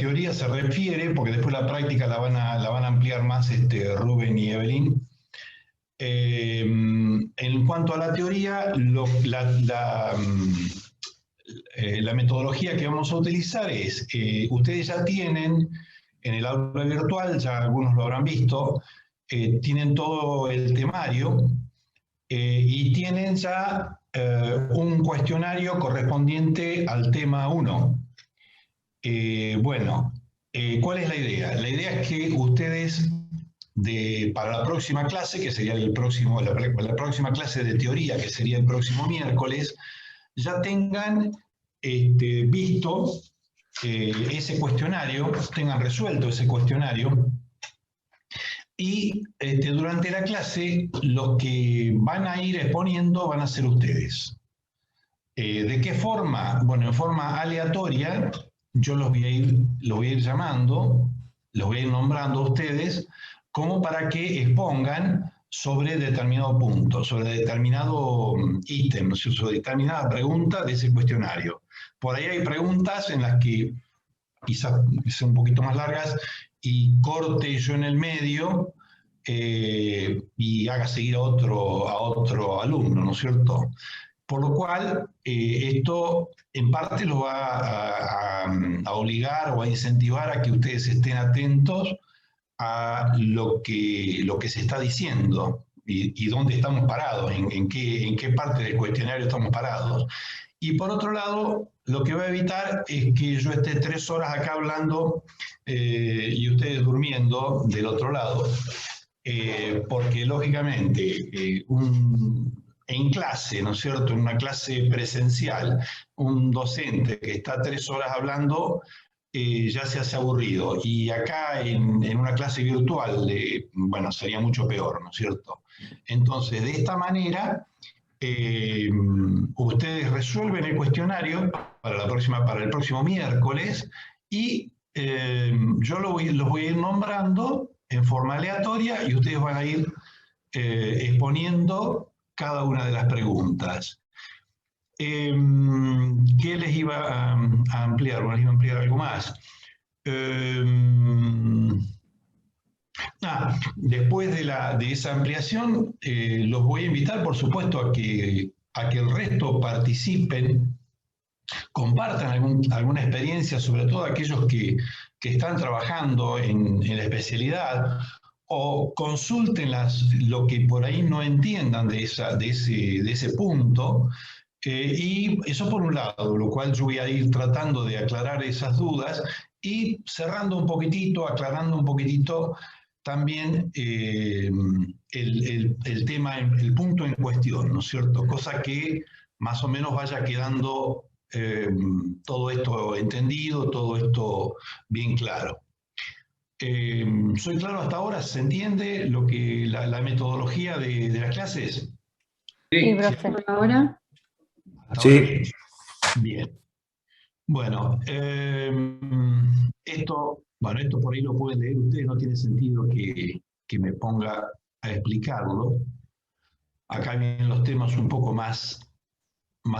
teoría se refiere, porque después la práctica la van a ampliar más Rubén y Evelyn. En cuanto a la teoría, la metodología que vamos a utilizar es, ustedes ya tienen en el aula virtual, ya algunos lo habrán visto, tienen todo el temario y tienen ya un cuestionario correspondiente al tema 1. Bueno, ¿cuál es la idea? La idea es que ustedes, para la próxima clase, que sería la próxima clase de teoría, que sería el próximo miércoles, ya tengan visto ese cuestionario, tengan resuelto ese cuestionario, y durante la clase los que van a ir exponiendo van a ser ustedes. ¿De qué forma? Bueno, en forma aleatoria, yo los voy a ir llamando, los voy a ir nombrando a ustedes, como para que expongan sobre determinado punto, sobre determinado ítem, sobre determinada pregunta de ese cuestionario. Por ahí hay preguntas en las que quizás sean un poquito más largas y corte yo en el medio y haga seguir a otro alumno, ¿no es cierto? Por lo cual, esto en parte los va a obligar o a incentivar a que ustedes estén atentos a lo que se está diciendo y dónde estamos parados, en qué parte del cuestionario estamos parados. Y por otro lado, lo que va a evitar es que yo esté 3 horas acá hablando y ustedes durmiendo del otro lado, porque lógicamente en clase, ¿no es cierto?, en una clase presencial, un docente que está 3 horas hablando ya se hace aburrido. Y acá en una clase virtual, bueno, sería mucho peor, ¿no es cierto? Entonces, de esta manera, ustedes resuelven el cuestionario para el próximo miércoles y yo los voy a ir nombrando en forma aleatoria y ustedes van a ir exponiendo cada una de las preguntas. ¿Qué les iba a ampliar? Bueno, les iba a ampliar algo más. Después de esa ampliación, los voy a invitar, por supuesto, a que el resto participen, compartan alguna experiencia, sobre todo aquellos que están trabajando en la especialidad, o consulten lo que por ahí no entiendan de ese punto. Y eso por un lado, lo cual yo voy a ir tratando de aclarar esas dudas y cerrando un poquitito, aclarando un poquitito también el tema, el punto en cuestión, ¿no es cierto? Cosa que más o menos vaya quedando todo esto entendido, todo esto bien claro. ¿Soy claro hasta ahora? ¿Se entiende la metodología de las clases? Sí, profe. ¿Ahora? Sí. Bien. Bueno, esto por ahí lo pueden leer ustedes, no tiene sentido que me ponga a explicarlo. Acá vienen los temas un poco más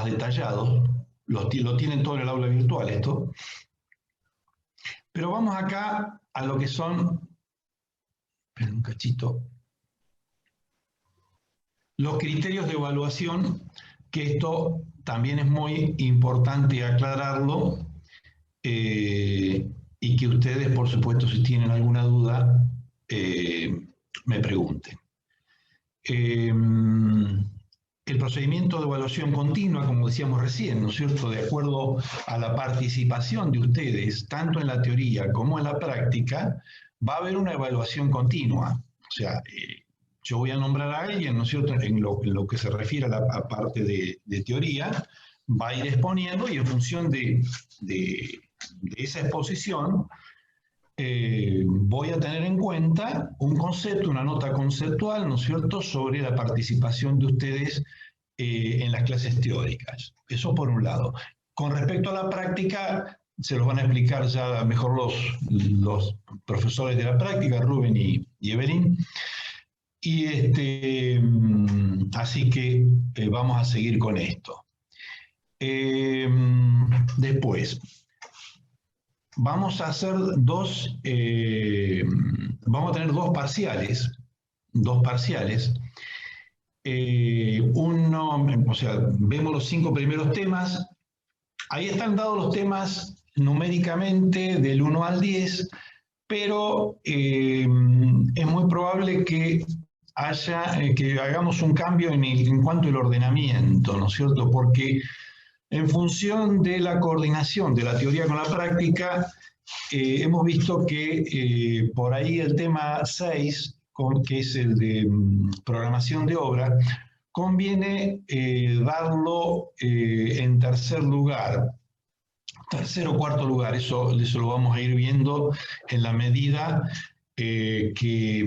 detallados. Lo tienen todo en el aula virtual esto. Pero vamos acá a lo que son, esperen un cachito, los criterios de evaluación, que esto también es muy importante aclararlo y que ustedes, por supuesto, si tienen alguna duda, me pregunten. El procedimiento de evaluación continua, como decíamos recién, ¿no es cierto?, de acuerdo a la participación de ustedes, tanto en la teoría como en la práctica, va a haber una evaluación continua. O sea, yo voy a nombrar a alguien, ¿no es cierto?, en lo que se refiere a la parte de teoría, va a ir exponiendo y en función de esa exposición voy a tener en cuenta un concepto, una nota conceptual, ¿no es cierto?, sobre la participación de ustedes en las clases teóricas. Eso por un lado. Con respecto a la práctica, se los van a explicar ya mejor los profesores de la práctica, Rubén y Evelyn. Y así que vamos a seguir con esto. Después, vamos a hacer vamos a tener dos parciales. O sea, vemos los 5 primeros temas. Ahí están dados los temas numéricamente del 1 al 10, pero es muy probable que hagamos un cambio en cuanto al ordenamiento, ¿no es cierto? Porque en función de la coordinación de la teoría con la práctica, hemos visto que por ahí el tema 6, que es el de programación de obra, conviene darlo en tercer lugar, tercer o cuarto lugar. Eso lo vamos a ir viendo en la medida que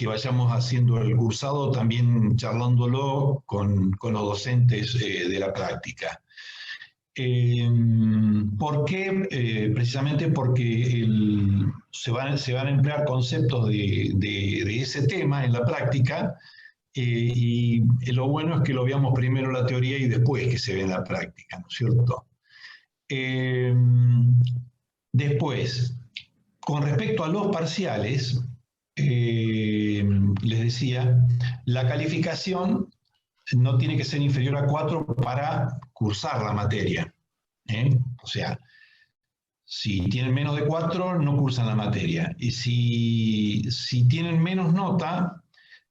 vayamos haciendo el cursado, también charlándolo con los docentes de la práctica. ¿Por qué? Precisamente porque se van a emplear conceptos de ese tema en la práctica, y lo bueno es que lo veamos primero en la teoría y después que se ve en la práctica, ¿no es cierto? Después, con respecto a los parciales, les decía, la calificación no tiene que ser inferior a 4 para cursar la materia. O sea, si tienen menos de 4, no cursan la materia. Y si tienen menos nota,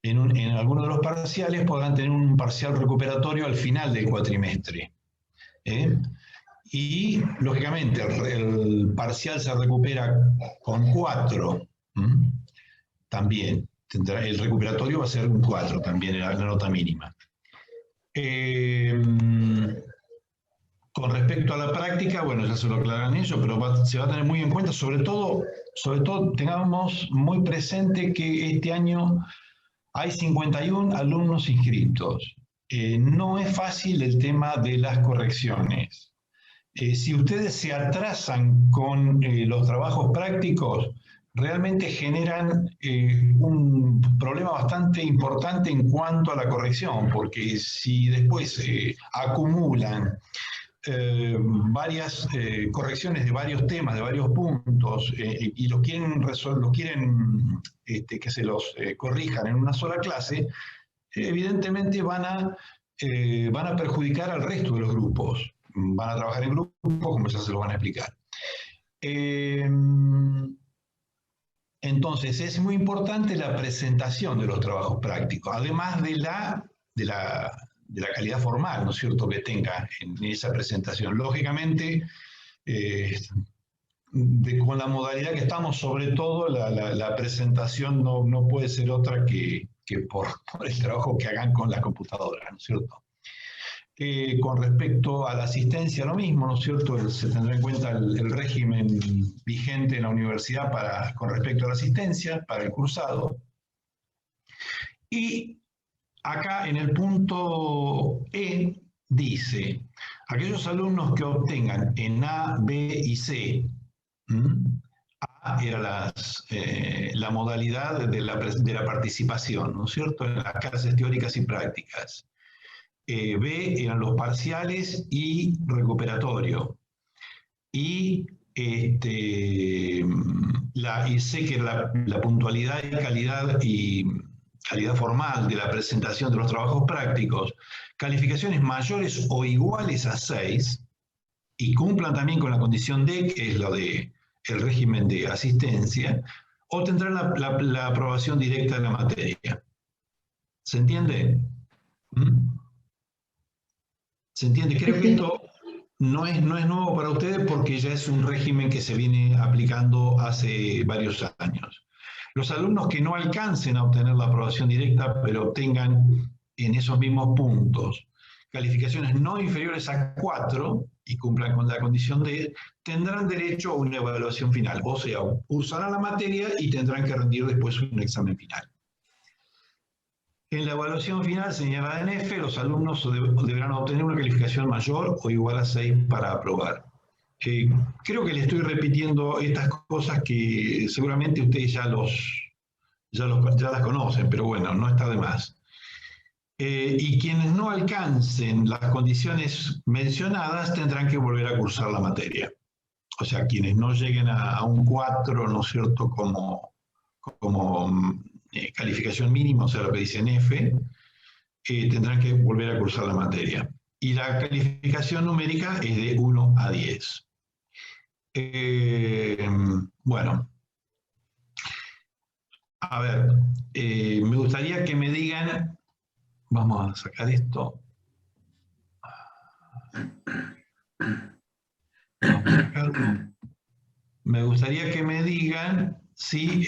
en alguno de los parciales podrán tener un parcial recuperatorio al final del cuatrimestre. Y, lógicamente, el parcial se recupera con 4. También. El recuperatorio va a ser un 4 también, la nota mínima. Con respecto a la práctica, bueno, ya se lo aclaran ellos, pero se va a tener muy en cuenta, sobre todo tengamos muy presente que este año hay 51 alumnos inscritos. No es fácil el tema de las correcciones. Si ustedes se atrasan con los trabajos prácticos, realmente generan un problema bastante importante en cuanto a la corrección, porque si después acumulan varias correcciones de varios temas, de varios puntos, y los quieren que se los corrijan en una sola clase, evidentemente van a perjudicar al resto de los grupos. Van a trabajar en grupos, como ya se lo van a explicar. Entonces, es muy importante la presentación de los trabajos prácticos, además de la calidad formal, ¿no es cierto?, que tenga en esa presentación. Lógicamente, con la modalidad que estamos, sobre todo, la presentación no puede ser otra que por el trabajo que hagan con la computadora, ¿no es cierto? Con respecto a la asistencia, lo mismo, ¿no es cierto? Se tendrá en cuenta el régimen vigente en la universidad con respecto a la asistencia, para el cursado. Y acá en el punto E dice, aquellos alumnos que obtengan en A, B y C, A era la modalidad de la participación, ¿no es cierto?, en las clases teóricas y prácticas. B eran los parciales y recuperatorio. Y C, que era la puntualidad y calidad formal de la presentación de los trabajos prácticos, calificaciones mayores o iguales a 6, y cumplan también con la condición D, que es la de el régimen de asistencia, obtendrán la aprobación directa de la materia. ¿Se entiende? ¿Se entiende? Creo que esto no es nuevo para ustedes, porque ya es un régimen que se viene aplicando hace varios años. Los alumnos que no alcancen a obtener la aprobación directa, pero obtengan en esos mismos puntos calificaciones no inferiores a 4 y cumplan con la condición D, tendrán derecho a una evaluación final. O sea, cursarán la materia y tendrán que rendir después un examen final. En la evaluación final señalada en F, los alumnos deberán obtener una calificación mayor o igual a 6 para aprobar. Creo que le estoy repitiendo estas cosas que seguramente ustedes ya las conocen, pero bueno, no está de más. Y quienes no alcancen las condiciones mencionadas tendrán que volver a cursar la materia. o sea, quienes no lleguen a un 4, ¿no es cierto?, como calificación mínima, o sea, lo que dicen F, tendrán que volver a cursar la materia. Y la calificación numérica es de 1 a 10. Bueno, a ver, me gustaría que me digan, vamos a sacar esto. Vamos a sacarlo. Me gustaría que me digan si,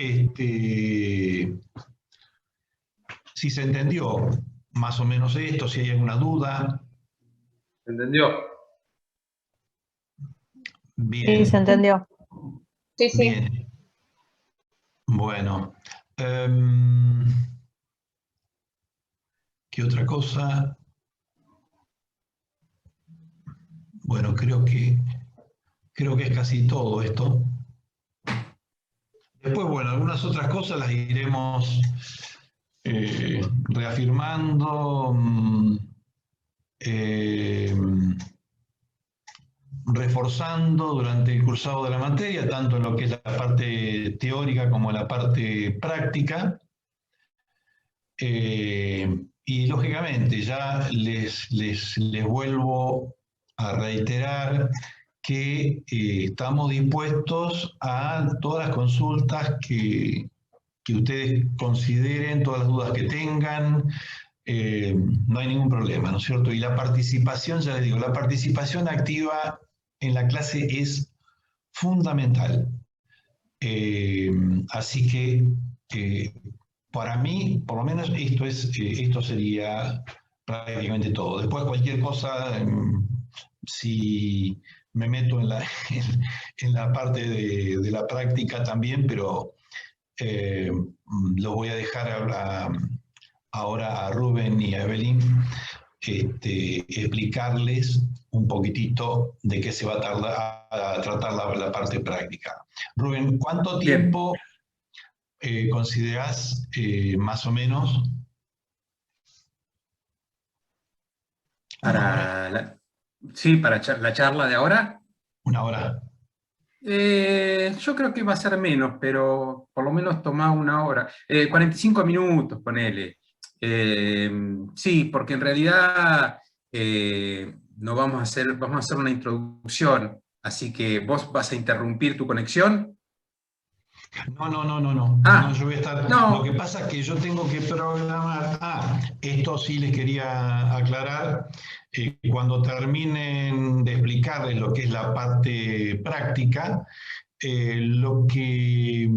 si se entendió más o menos esto, si hay alguna duda. ¿Se entendió? Bien. Sí, se entendió. Sí, sí. Bien. Bueno. ¿Qué otra cosa? Bueno, creo que es casi todo esto. Después, bueno, algunas otras cosas las iremos reafirmando, reforzando durante el cursado de la materia, tanto en lo que es la parte teórica como en la parte práctica. Y lógicamente ya les vuelvo a reiterar que estamos dispuestos a todas las consultas que ustedes consideren, todas las dudas que tengan, no hay ningún problema, ¿no es cierto? Y la participación, ya les digo, la participación activa en la clase es fundamental. Así que para mí, por lo menos, esto sería prácticamente todo. Después cualquier cosa, si me meto en la parte de la práctica también, pero lo voy a dejar ahora a Rubén y a Evelyn explicarles un poquitito de qué se va a tratar la parte práctica. Rubén, ¿cuánto tiempo considerás más o menos? Para la charla de ahora. ¿Una hora? Yo creo que va a ser menos, pero por lo menos toma una hora. 45 minutos, ponele. Sí, porque en realidad no vamos a hacer una introducción, así que vos vas a interrumpir tu conexión. No. Ah, No, yo voy a estar. no. Lo que pasa es que yo tengo que programar. Esto sí les quería aclarar. Cuando terminen de explicarles lo que es la parte práctica, lo que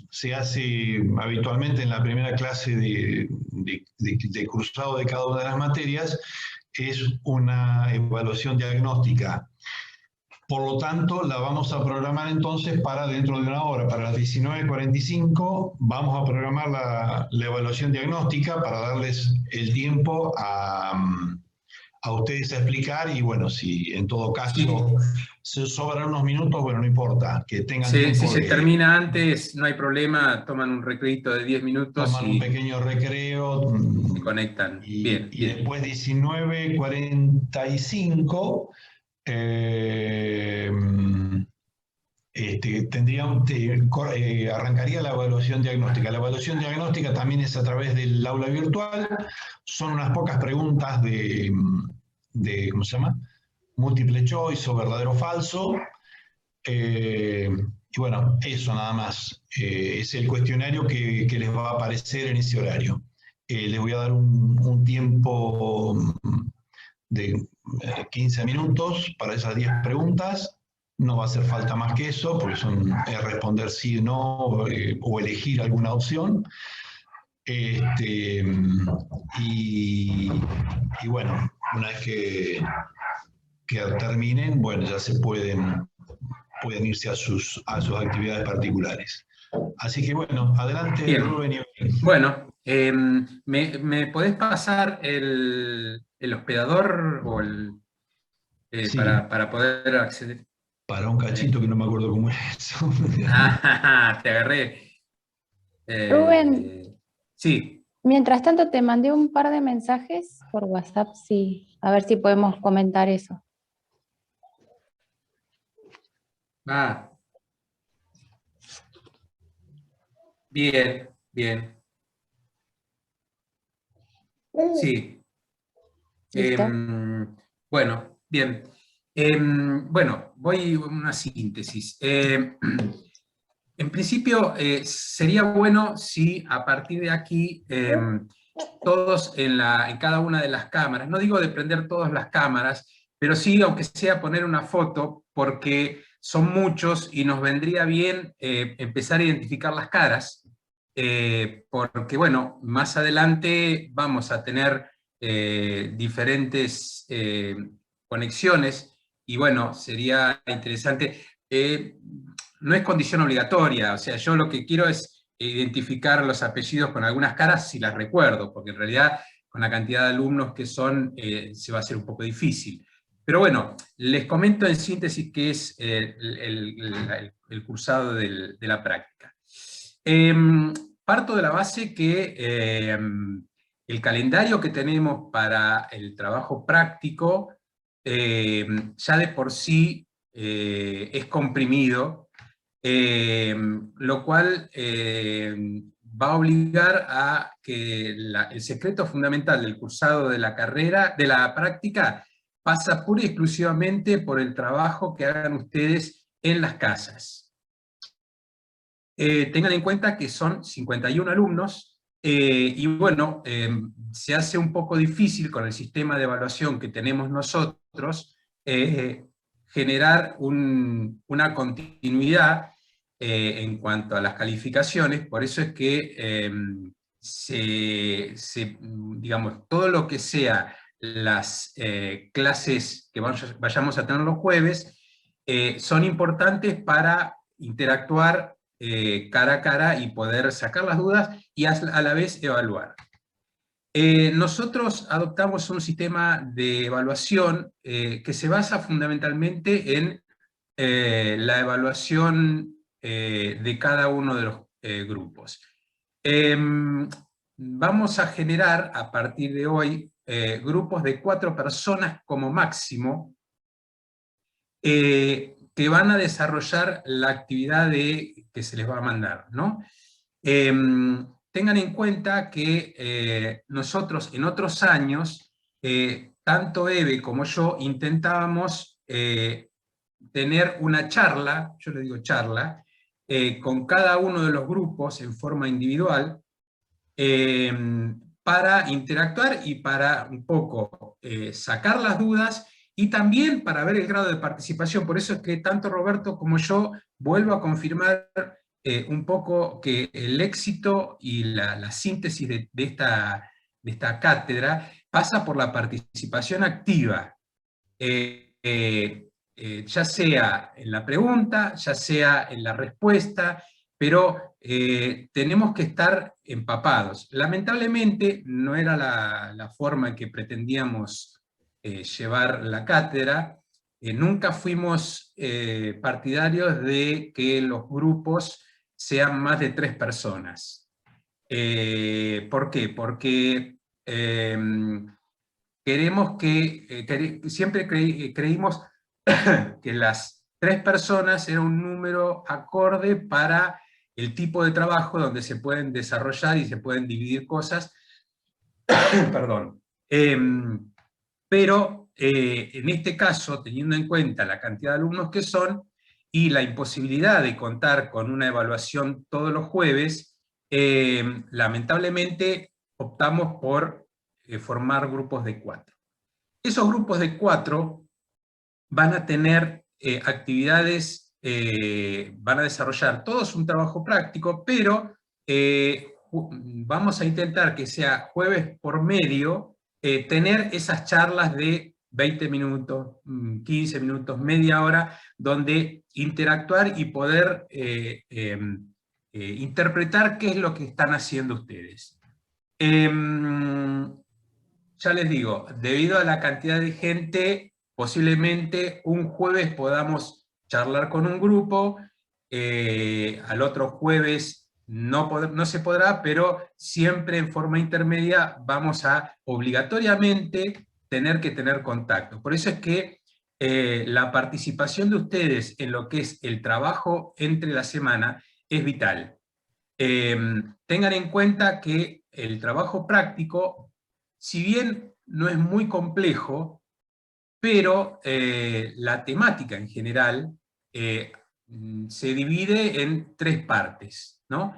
se hace habitualmente en la primera clase de cursado de cada una de las materias es una evaluación diagnóstica. Por lo tanto, la vamos a programar entonces para dentro de una hora, para las 19:45, vamos a programar la evaluación diagnóstica para darles el tiempo a ustedes a explicar y bueno, si en todo caso se sobran unos minutos, bueno, no importa, que tengan tiempo. Si se termina antes, no hay problema, toman un recreo de 10 minutos. Toman un pequeño recreo. Se conectan. Bien. Después 19:45 arrancaría la evaluación diagnóstica. La evaluación diagnóstica también es a través del aula virtual. Son unas pocas preguntas de ¿cómo se llama? Múltiple choice o verdadero o falso. Y bueno, eso nada más. Es el cuestionario que les va a aparecer en ese horario. Les voy a dar un tiempo de 15 minutos para esas 10 preguntas. No va a hacer falta más que eso, porque es responder sí o no, o elegir alguna opción. Y bueno, una vez que terminen, bueno, ya se pueden irse a sus actividades particulares. Así que bueno, adelante. Bien. Rubén. Bueno, ¿me podés pasar el hospedador o Sí. para poder acceder? Para un cachito que no me acuerdo cómo es eso. Te agarré. Rubén. Sí. Mientras tanto te mandé un par de mensajes por WhatsApp, sí, a ver si podemos comentar eso. Ah, bien, bien. Sí. ¿Listo? Bueno, bien. Bueno, voy a una síntesis. En principio, sería bueno si a partir de aquí todos en cada una de las cámaras, no digo de prender todas las cámaras, pero sí, aunque sea poner una foto, porque son muchos y nos vendría bien empezar a identificar las caras, porque bueno, más adelante vamos a tener diferentes conexiones y bueno, sería interesante. No es condición obligatoria, o sea, yo lo que quiero es identificar los apellidos con algunas caras si las recuerdo, porque en realidad con la cantidad de alumnos que son se va a hacer un poco difícil. Pero bueno, les comento en síntesis qué es el cursado de la práctica. Parto de la base que el calendario que tenemos para el trabajo práctico ya de por sí es comprimido, lo cual va a obligar a que el secreto fundamental del cursado de la carrera, de la práctica, pasa pura y exclusivamente por el trabajo que hagan ustedes en las casas. Tengan en cuenta que son 51 alumnos, y bueno, se hace un poco difícil con el sistema de evaluación que tenemos nosotros, generar una continuidad en cuanto a las calificaciones, por eso es que digamos, todo lo que sea las clases que vayamos a tener los jueves, son importantes para interactuar cara a cara y poder sacar las dudas y a la vez evaluar. Nosotros adoptamos un sistema de evaluación que se basa fundamentalmente en la evaluación de cada uno de los grupos. Vamos a generar a partir de hoy grupos de 4 personas como máximo, que van a desarrollar la actividad que se les va a mandar, ¿no? Tengan en cuenta que nosotros en otros años, tanto Eve como yo, intentábamos tener una charla, yo le digo charla, con cada uno de los grupos en forma individual, para interactuar y para un poco sacar las dudas y también para ver el grado de participación. Por eso es que tanto Roberto como yo vuelvo a confirmar un poco que el éxito y la síntesis de esta cátedra pasa por la participación activa, ya sea en la pregunta, ya sea en la respuesta, pero tenemos que estar empapados. Lamentablemente no era la forma en que pretendíamos llevar la cátedra. Nunca fuimos partidarios de que los grupos sean más de 3 personas. ¿Por qué? Porque queremos siempre creímos que las 3 personas era un número acorde para el tipo de trabajo donde se pueden desarrollar y se pueden dividir cosas. Perdón. Pero en este caso, teniendo en cuenta la cantidad de alumnos que son y la imposibilidad de contar con una evaluación todos los jueves, lamentablemente optamos por formar grupos de 4. Esos grupos de 4 van a tener actividades, van a desarrollar todos un trabajo práctico, pero vamos a intentar que sea jueves por medio, tener esas charlas de 20 minutos, 15 minutos, media hora, donde interactuar y poder interpretar qué es lo que están haciendo ustedes. Ya les digo, debido a la cantidad de gente, posiblemente un jueves podamos charlar con un grupo, al otro jueves no se podrá, pero siempre en forma intermedia vamos a obligatoriamente tener que tener contacto. Por eso es que la participación de ustedes en lo que es el trabajo entre la semana es vital. Tengan en cuenta que el trabajo práctico, si bien no es muy complejo, pero la temática en general se divide en 3 partes, ¿no?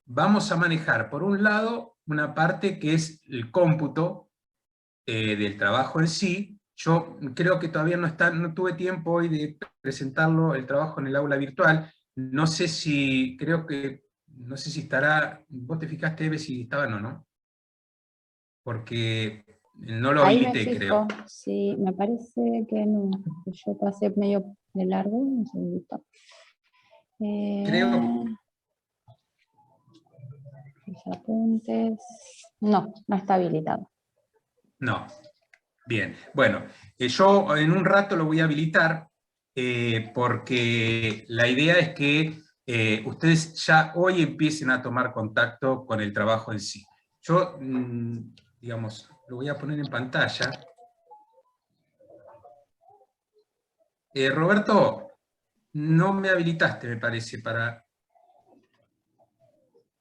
Vamos a manejar, por un lado, una parte que es el cómputo del trabajo en sí. Yo creo que todavía no tuve tiempo hoy de presentarlo, el trabajo en el aula virtual. No sé si estará, vos te fijaste, Eve, si estaba o no, porque no lo Ahí me habilité, fijo, creo. sí, me parece que no. Yo pasé medio de largo, un segundito. Creo, Los apuntes. No, no está habilitado. no. Bien, bueno, yo en un rato lo voy a habilitar porque la idea es que ustedes ya hoy empiecen a tomar contacto con el trabajo en sí. Yo, digamos, lo voy a poner en pantalla. Roberto, no me habilitaste, me parece, para...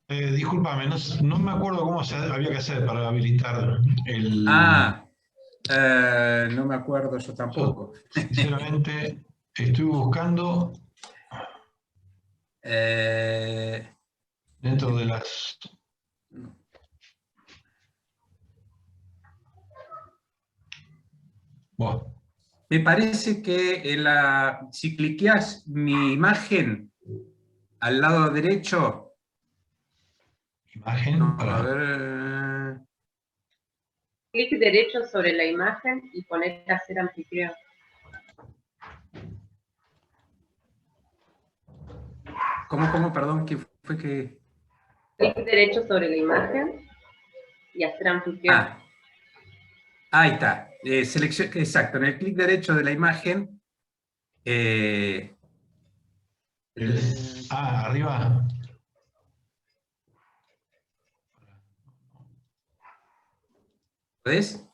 Discúlpame, no me acuerdo cómo había que hacer para habilitar el... Ah, no me acuerdo yo Yo, tampoco. sinceramente, estoy buscando dentro de las... Bueno, Me parece que si cliqueas mi imagen al lado derecho, imagen no, a para... ver... Clic derecho sobre la imagen y ponete a hacer anfitrión. ¿Cómo, perdón? ¿Qué fue que...? Clic derecho sobre la imagen y hacer anfitrión. Ah, ahí está. Exacto, en el clic derecho de la imagen... arriba. ¿Ves?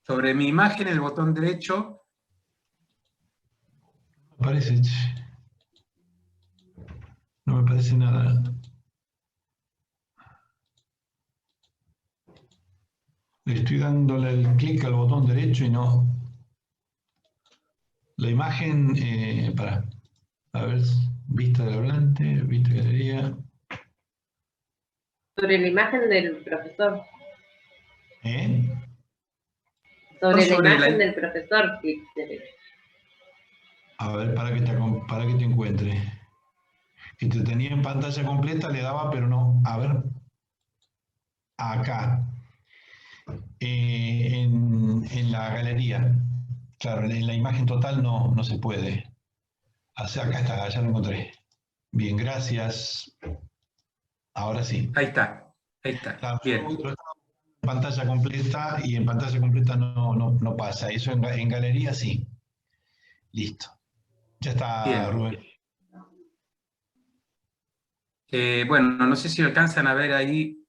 Sobre mi imagen, el botón derecho... No me parece... No me parece nada. Le estoy dándole el clic al botón derecho y no. La imagen, a ver, vista del hablante, vista de galería. Sobre la imagen del profesor. Sobre la imagen del profesor, clic derecho. A ver, para que te encuentre. Que te tenía en pantalla completa, le daba, pero no. A ver. Acá. En la galería. Claro, en la imagen total no se puede. Acá está, ya lo encontré. Bien, gracias. Ahora sí. Ahí está. Claro, Bien. en pantalla completa y en pantalla completa no pasa. Eso en galería sí. Listo. Ya está, Bien. Rubén. Bueno, no sé si alcanzan a ver ahí.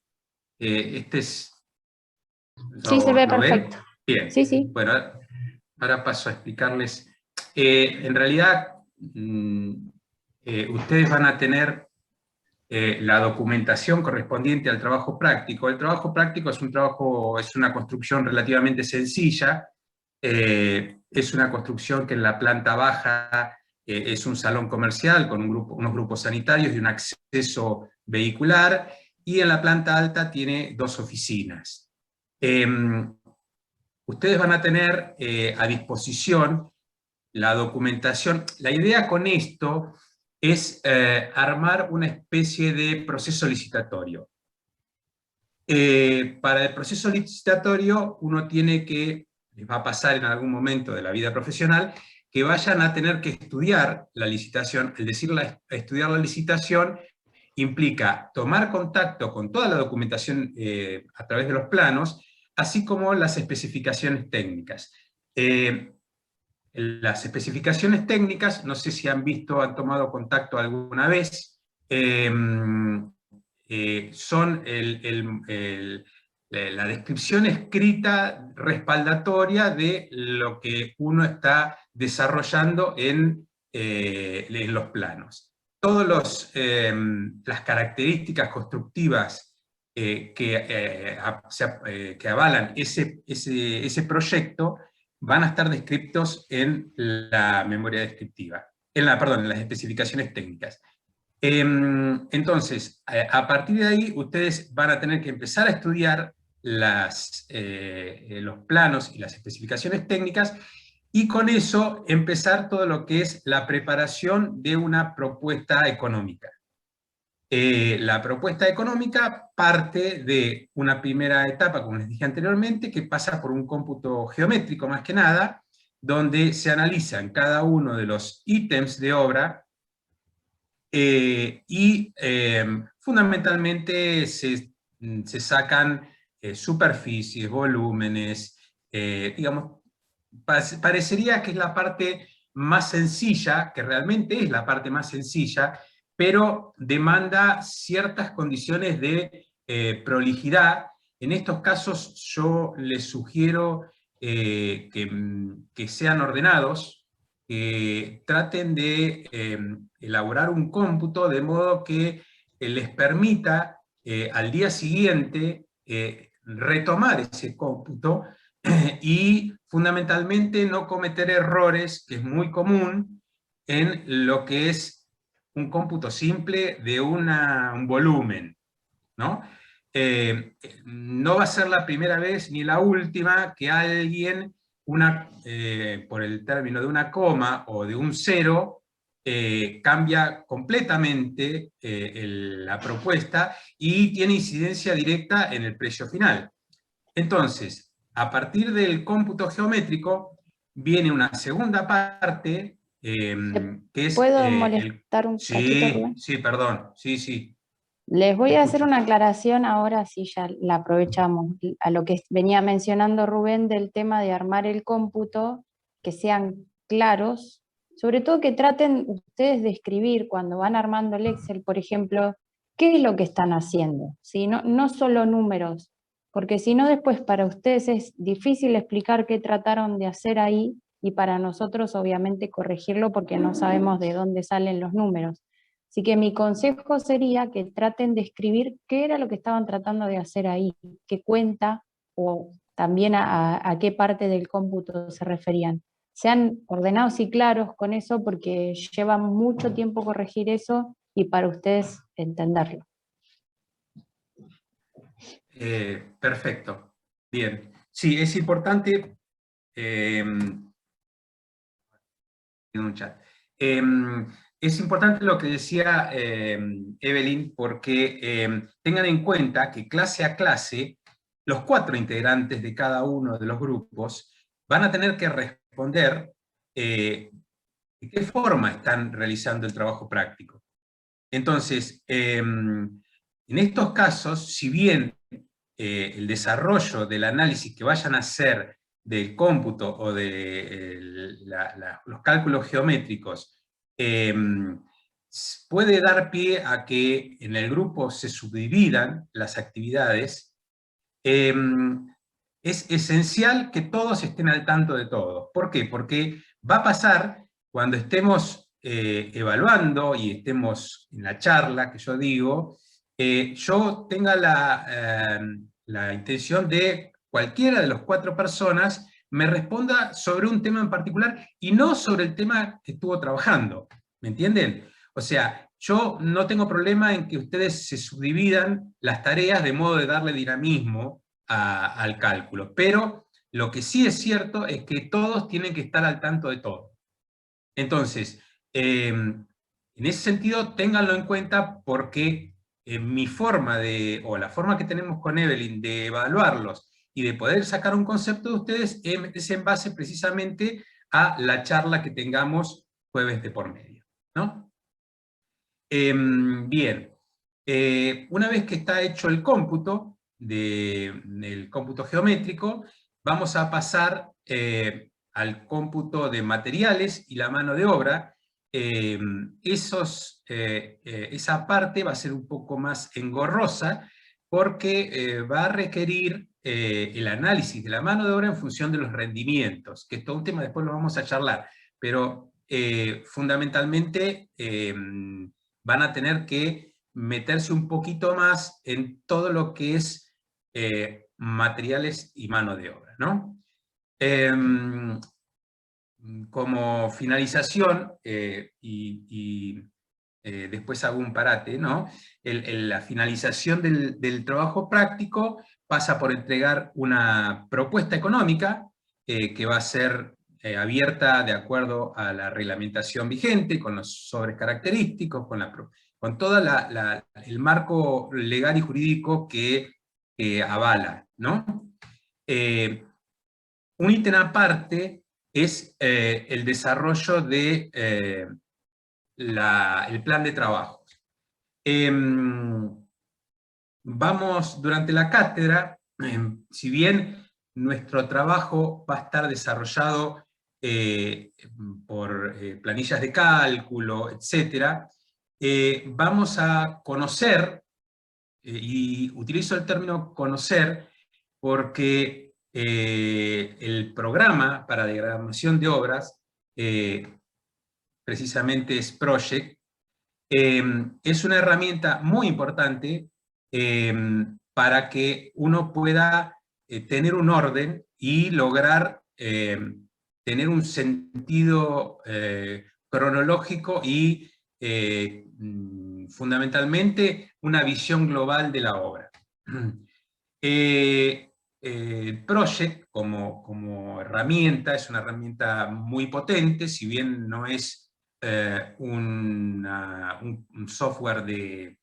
Este es... Sí, se ve ¿Lo ven? perfecto. Bien. Sí, sí. Bueno, ahora paso a explicarles. En realidad, ustedes van a tener la documentación correspondiente al trabajo práctico. El trabajo práctico es una construcción relativamente sencilla. Es una construcción que en la planta baja es un salón comercial con unos grupos sanitarios y un acceso vehicular, y en la planta alta tiene 2 oficinas. Ustedes van a tener a disposición la documentación. La idea con esto es armar una especie de proceso licitatorio. Para el proceso licitatorio uno tiene que, les va a pasar en algún momento de la vida profesional, que vayan a tener que estudiar la licitación. El decir estudiar la licitación implica tomar contacto con toda la documentación a través de los planos, así como las especificaciones técnicas. Las especificaciones técnicas, no sé si han tomado contacto alguna vez, son la descripción escrita respaldatoria de lo que uno está desarrollando en los planos. Todas las características constructivas que avalan ese proyecto van a estar descritos en la memoria descriptiva, en las especificaciones técnicas. Entonces, a partir de ahí, ustedes van a tener que empezar a estudiar los planos y las especificaciones técnicas, y con eso empezar todo lo que es la preparación de una propuesta económica. La propuesta económica parte de una primera etapa, como les dije anteriormente, que pasa por un cómputo geométrico más que nada, donde se analizan cada uno de los ítems de obra, y fundamentalmente se sacan superficies, volúmenes, digamos, parecería que es la parte más sencilla, que realmente es la parte más sencilla, pero demanda ciertas condiciones de prolijidad. En estos casos yo les sugiero que sean ordenados, que traten de elaborar un cómputo de modo que les permita al día siguiente retomar ese cómputo y fundamentalmente no cometer errores, que es muy común en lo que es un cómputo simple de un volumen, ¿no? No va a ser la primera vez ni la última que alguien, por el término de una coma o de un cero, cambia completamente la propuesta y tiene incidencia directa en el precio final. Entonces, a partir del cómputo geométrico, viene una segunda parte, que es... ¿Puedo molestar un cachito, Rubén? Sí, perdón, sí. Les voy a hacer una aclaración ahora, sí, ya la aprovechamos, a lo que venía mencionando Rubén del tema de armar el cómputo, que sean claros, sobre todo que traten ustedes de escribir cuando van armando el Excel, por ejemplo, qué es lo que están haciendo, ¿sí? No solo números, porque si no después para ustedes es difícil explicar qué trataron de hacer ahí, y para nosotros obviamente corregirlo porque no sabemos de dónde salen los números. Así que mi consejo sería que traten de escribir qué era lo que estaban tratando de hacer ahí, qué cuenta, o también a qué parte del cómputo se referían. Sean ordenados y claros con eso porque lleva mucho tiempo corregir eso y para ustedes entenderlo. Perfecto, bien. Sí, es importante... en un chat. Es importante lo que decía Evelyn, porque tengan en cuenta que clase a clase, los 4 integrantes de cada uno de los grupos van a tener que responder de qué forma están realizando el trabajo práctico. Entonces, en estos casos, si bien el desarrollo del análisis que vayan a hacer del cómputo o de los cálculos geométricos puede dar pie a que en el grupo se subdividan las actividades, es esencial que todos estén al tanto de todo. ¿Por qué? Porque va a pasar cuando estemos evaluando y estemos en la charla que yo digo, yo tenga la intención de cualquiera de las 4 personas me responda sobre un tema en particular y no sobre el tema que estuvo trabajando. ¿Me entienden? O sea, yo no tengo problema en que ustedes se subdividan las tareas de modo de darle dinamismo al cálculo, pero lo que sí es cierto es que todos tienen que estar al tanto de todo. Entonces, en ese sentido, ténganlo en cuenta porque mi forma o la forma que tenemos con Evelyn de evaluarlos y de poder sacar un concepto de ustedes es en base precisamente a la charla que tengamos jueves de por medio, ¿no? Bien, una vez que está hecho el cómputo, del cómputo geométrico, vamos a pasar al cómputo de materiales y la mano de obra. Esa parte va a ser un poco más engorrosa, porque va a requerir el análisis de la mano de obra en función de los rendimientos, que es todo un tema, después lo vamos a charlar, pero fundamentalmente van a tener que meterse un poquito más en todo lo que es materiales y mano de obra, ¿no? Como finalización, después hago un parate, ¿no? La finalización del trabajo práctico pasa por entregar una propuesta económica que va a ser abierta de acuerdo a la reglamentación vigente, con los sobres característicos, con todo el marco legal y jurídico que avala, ¿no? Un ítem aparte es el desarrollo de el plan de trabajo. Vamos, durante la cátedra, si bien nuestro trabajo va a estar desarrollado por planillas de cálculo, etc., vamos a conocer, y utilizo el término conocer porque el programa para diagramación de obras, precisamente es Project, es una herramienta muy importante para que uno pueda tener un orden y lograr tener un sentido cronológico y fundamentalmente una visión global de la obra. Project como herramienta es una herramienta muy potente, si bien no es un software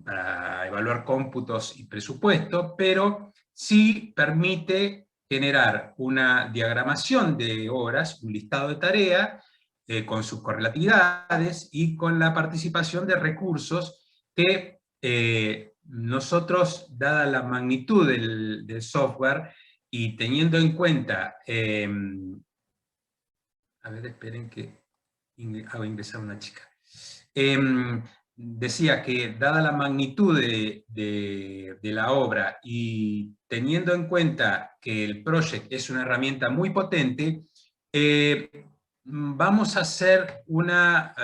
para evaluar cómputos y presupuesto, pero sí permite generar una diagramación de obras, un listado de tareas, con sus correlatividades y con la participación de recursos que nosotros, dada la magnitud del software y teniendo en cuenta, a ver, esperen que hago ingresar una chica. Decía que dada la magnitud de la obra y teniendo en cuenta que el Project es una herramienta muy potente, vamos a hacer una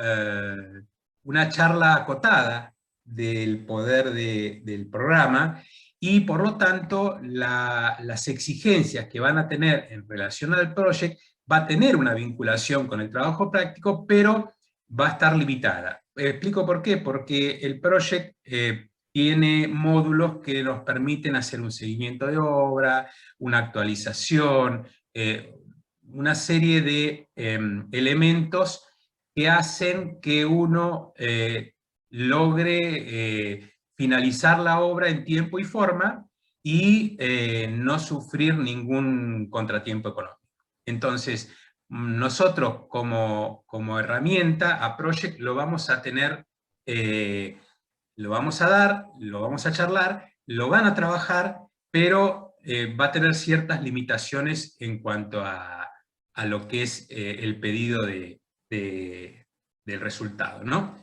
charla acotada del poder del programa y por lo tanto las exigencias que van a tener en relación al Project va a tener una vinculación con el trabajo práctico, pero va a estar limitada. Explico por qué, porque el Project tiene módulos que nos permiten hacer un seguimiento de obra, una actualización, una serie de elementos que hacen que uno logre finalizar la obra en tiempo y forma y no sufrir ningún contratiempo económico. Entonces, nosotros como herramienta a Project lo vamos a tener, lo vamos a dar, lo vamos a charlar, lo van a trabajar, pero va a tener ciertas limitaciones en cuanto a lo que es el pedido del resultado, ¿no?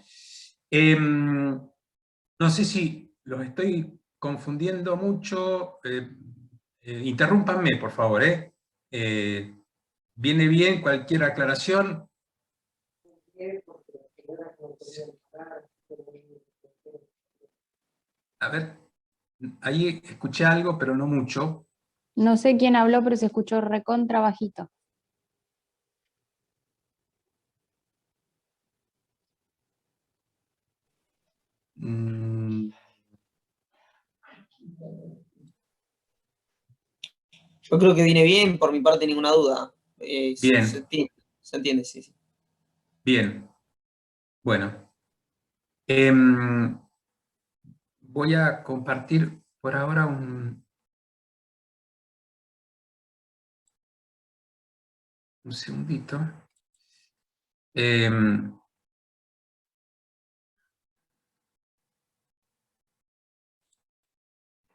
No sé si los estoy confundiendo mucho, interrúmpanme, por favor, ¿viene bien cualquier aclaración? A ver, ahí escuché algo, pero no mucho. No sé quién habló, pero se escuchó recontra bajito. Yo creo que viene bien, por mi parte ninguna duda. Bien. Se entiende, sí, sí. Bien. Bueno. Voy a compartir por ahora un segundito.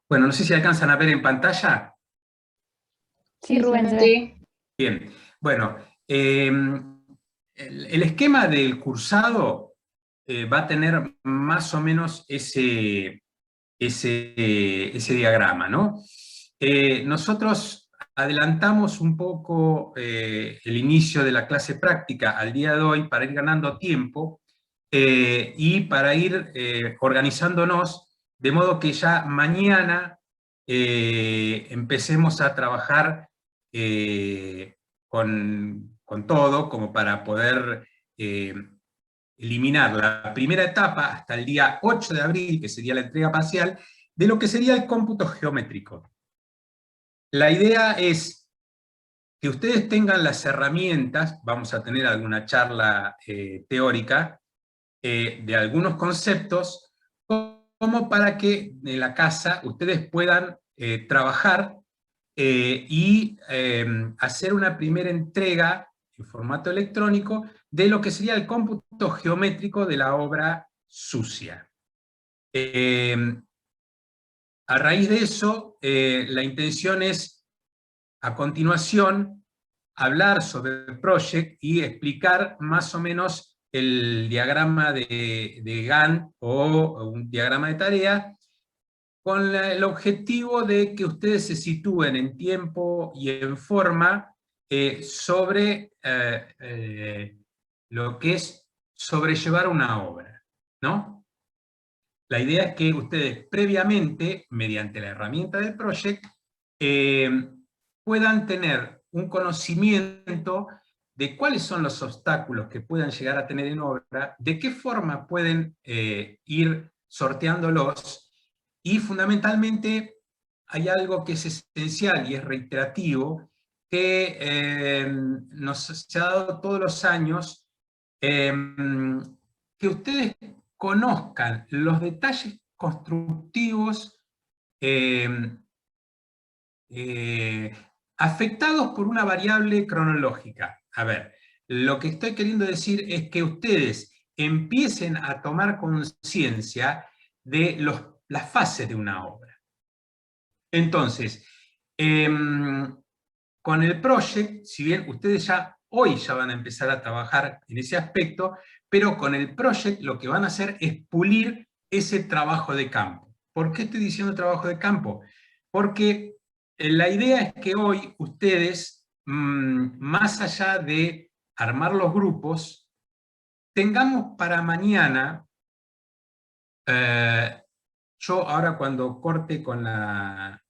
Bueno, no sé si alcanzan a ver en pantalla. Sí, Rubén, se ve. Bien, bueno, el esquema del cursado va a tener más o menos ese ese diagrama, ¿no? Nosotros adelantamos un poco el inicio de la clase práctica al día de hoy para ir ganando tiempo y para ir organizándonos de modo que ya mañana empecemos a trabajar con todo, como para poder eliminar la primera etapa hasta el día 8 de abril, que sería la entrega parcial, de lo que sería el cómputo geométrico. La idea es que ustedes tengan las herramientas, vamos a tener alguna charla teórica, de algunos conceptos, como para que en la casa ustedes puedan trabajar y hacer una primera entrega en formato electrónico de lo que sería el cómputo geométrico de la obra sucia. A raíz de eso, la intención es, a continuación, hablar sobre el project y explicar más o menos el diagrama de Gantt o un diagrama de tarea, con el objetivo de que ustedes se sitúen en tiempo y en forma sobre lo que es sobrellevar una obra, ¿no? La idea es que ustedes previamente, mediante la herramienta del project, puedan tener un conocimiento de cuáles son los obstáculos que puedan llegar a tener en obra, de qué forma pueden ir sorteándolos, y fundamentalmente hay algo que es esencial y es reiterativo, que se ha dado todos los años, que ustedes conozcan los detalles constructivos afectados por una variable cronológica. A ver, lo que estoy queriendo decir es que ustedes empiecen a tomar conciencia de las fases de una obra. Entonces, con el project, si bien ustedes hoy ya van a empezar a trabajar en ese aspecto, pero con el project lo que van a hacer es pulir ese trabajo de campo. ¿Por qué estoy diciendo trabajo de campo? Porque la idea es que hoy ustedes, más allá de armar los grupos, tengamos para mañana, yo ahora cuando corte con la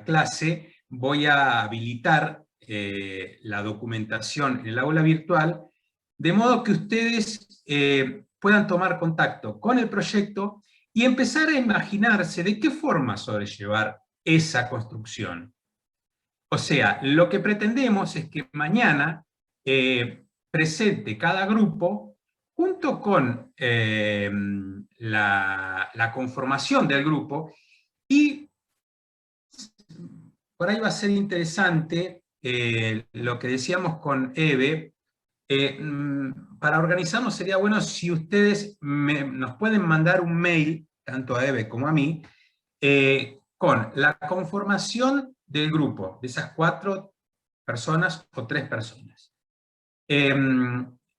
clase, voy a habilitar la documentación en el aula virtual, de modo que ustedes puedan tomar contacto con el proyecto y empezar a imaginarse de qué forma sobrellevar esa construcción. O sea, lo que pretendemos es que mañana presente cada grupo, junto con la conformación del grupo, y por ahí va a ser interesante lo que decíamos con Eve. Para organizarnos sería bueno si ustedes nos pueden mandar un mail, tanto a Eve como a mí, con la conformación del grupo, de esas 4 personas o 3 personas.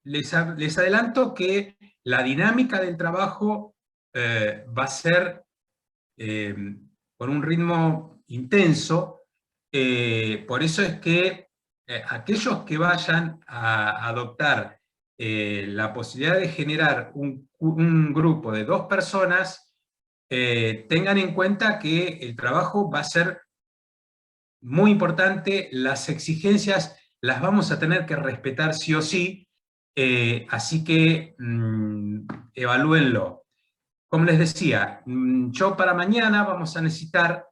Les adelanto que la dinámica del trabajo va a ser con un ritmo intenso, por eso es que aquellos que vayan a adoptar la posibilidad de generar un grupo de 2 personas, tengan en cuenta que el trabajo va a ser muy importante, las exigencias las vamos a tener que respetar sí o sí, así que evalúenlo. Como les decía, yo para mañana vamos a necesitar,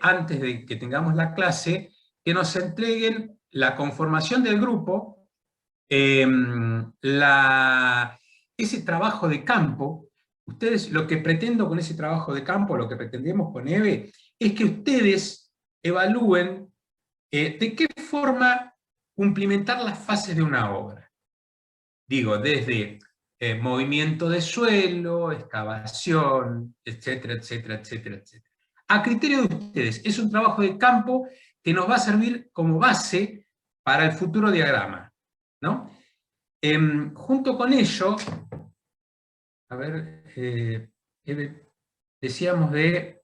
antes de que tengamos la clase, que nos entreguen la conformación del grupo, ese trabajo de campo. Ustedes, lo que pretendo con ese trabajo de campo, lo que pretendemos con Eve, es que ustedes evalúen de qué forma cumplimentar las fases de una obra. Digo, desde movimiento de suelo, excavación, etcétera, etcétera, etcétera, etcétera. A criterio de ustedes, es un trabajo de campo que nos va a servir como base para el futuro diagrama, ¿no? Junto con ello, a ver, decíamos de...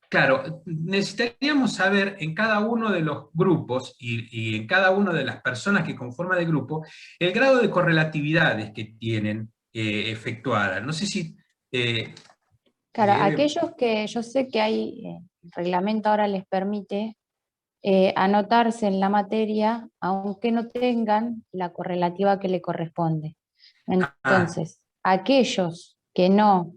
claro, necesitaríamos saber en cada uno de los grupos y en cada una de las personas que conforman el grupo el grado de correlatividades que tienen efectuadas. No sé si... Claro, Eve, aquellos que yo sé que hay, el reglamento ahora les permite anotarse en la materia, aunque no tengan la correlativa que le corresponde. Entonces, aquellos que no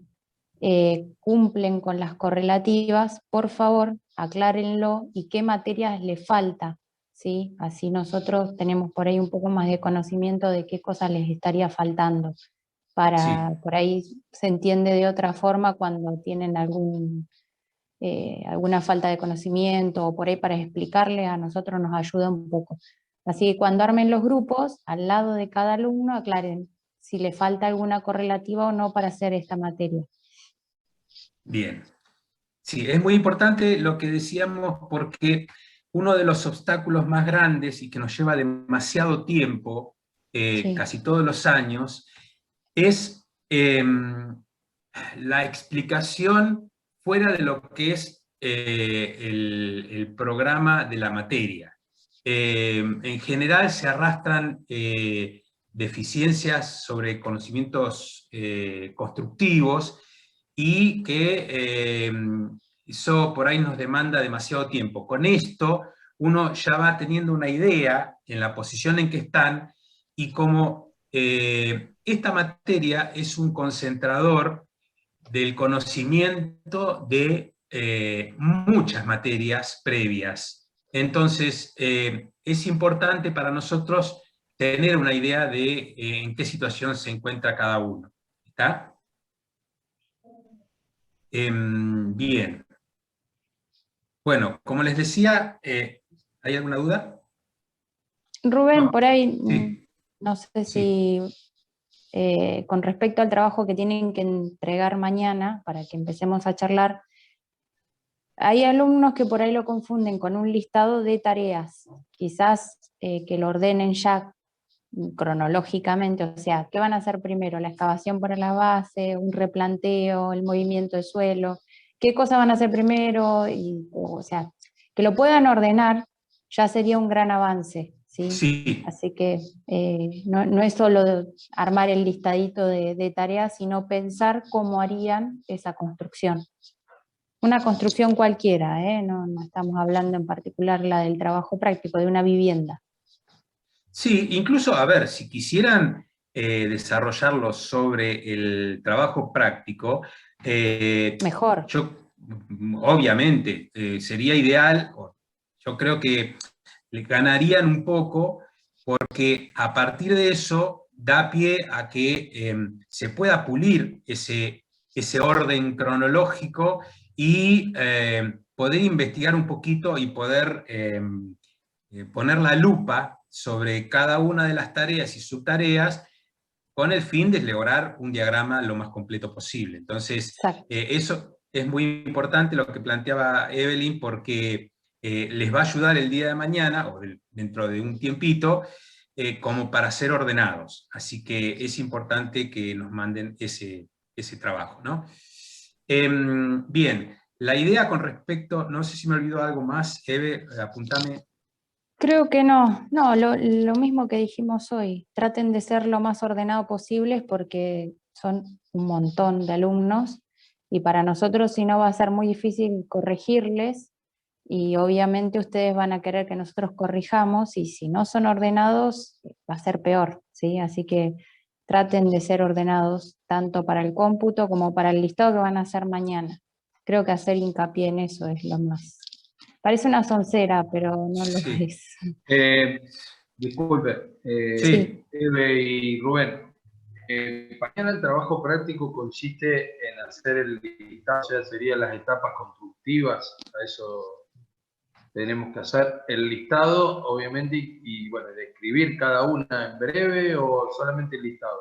cumplen con las correlativas, por favor, aclárenlo y qué materias les falta, ¿sí? Así nosotros tenemos por ahí un poco más de conocimiento de qué cosas les estaría faltando. sí, Por ahí se entiende de otra forma cuando tienen alguna falta de conocimiento o por ahí para explicarle a nosotros nos ayuda un poco. Así que cuando armen los grupos, al lado de cada alumno aclaren si le falta alguna correlativa o no para hacer esta materia. bien. Sí, es muy importante lo que decíamos porque uno de los obstáculos más grandes y que nos lleva demasiado tiempo, Sí, casi todos los años, es la explicación fuera de lo que es el programa de la materia. En general se arrastran deficiencias sobre conocimientos constructivos y que eso por ahí nos demanda demasiado tiempo. Con esto uno ya va teniendo una idea en la posición en que están y como esta materia es un concentrador del conocimiento de muchas materias previas. Entonces, es importante para nosotros tener una idea de en qué situación se encuentra cada uno. ¿Está? Bien. Bueno, como les decía, ¿hay alguna duda? Rubén, No. por ahí, Sí, no sé sí. si con respecto al trabajo que tienen que entregar mañana, para que empecemos a charlar, hay alumnos que por ahí lo confunden con un listado de tareas, quizás que lo ordenen ya cronológicamente, o sea, ¿qué van a hacer primero? ¿La excavación para la base, un replanteo, el movimiento de suelo? ¿Qué cosas van a hacer primero? O sea, que lo puedan ordenar ya sería un gran avance, ¿sí? Sí, Así que no es solo armar el listadito de tareas, sino pensar cómo harían esa construcción. Una construcción cualquiera, no estamos hablando en particular la del trabajo práctico, de una vivienda. sí, incluso, a ver, si quisieran desarrollarlo sobre el trabajo práctico, Mejor. yo, obviamente, sería ideal, yo creo que le ganarían un poco, porque a partir de eso da pie a que se pueda pulir ese orden cronológico y poder investigar un poquito y poder poner la lupa sobre cada una de las tareas y subtareas con el fin de lograr un diagrama lo más completo posible. Entonces, Exacto. eso es muy importante lo que planteaba Evelyn, porque les va a ayudar el día de mañana, o dentro de un tiempito, como para ser ordenados. Así que es importante que nos manden ese trabajo, ¿no? Bien, la idea con respecto, no sé si me olvidó algo más, Eve, apuntame. Creo que no, lo mismo que dijimos hoy, traten de ser lo más ordenado posibles porque son un montón de alumnos y para nosotros si no va a ser muy difícil corregirles y obviamente ustedes van a querer que nosotros corrijamos y si no son ordenados va a ser peor, ¿sí? Así que traten de ser ordenados tanto para el cómputo como para el listado que van a hacer mañana. Creo que hacer hincapié en eso es lo más. Parece una soncera, pero no lo Sí, es. Eh, disculpe, sí. Eve y Rubén. Mañana el trabajo práctico consiste en hacer el listado, o sea, serían las etapas constructivas. A eso tenemos que hacer el listado, obviamente, y bueno, describir cada una en breve o solamente el listado.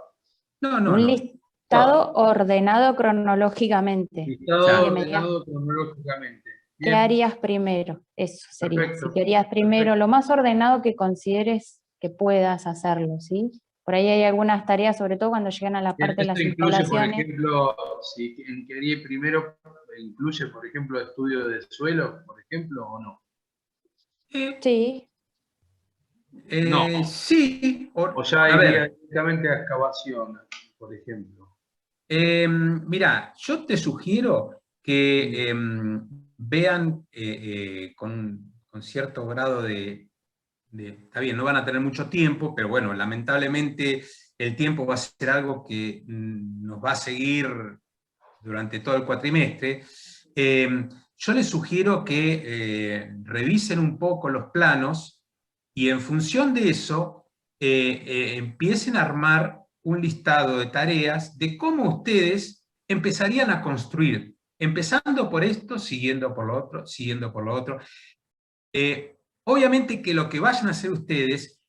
No, no, Un no. listado ordenado cronológicamente. Así Listado que me digas, ordenado cronológicamente. ¿qué Bien, harías primero? Eso sería. Si perfecto. querías primero, lo más ordenado que consideres que puedas hacerlo, ¿sí? Por por ahí hay algunas tareas, sobre todo cuando llegan a la parte de las Esto incluye, por instalaciones. ejemplo, si en teoría primero, incluye, por ejemplo, estudio de suelo, por ejemplo, o no. Sí, No. Sí, O ya a iría ver, directamente a excavación, por ejemplo. mira, yo te sugiero que vean con cierto grado está bien, no van a tener mucho tiempo, pero bueno, lamentablemente el tiempo va a ser algo que nos va a seguir durante todo el cuatrimestre. Yo les sugiero que revisen un poco los planos y en función de eso empiecen a armar un listado de tareas de cómo ustedes empezarían a construir, empezando por esto, siguiendo por lo otro, siguiendo por lo otro. Obviamente que lo que vayan a hacer ustedes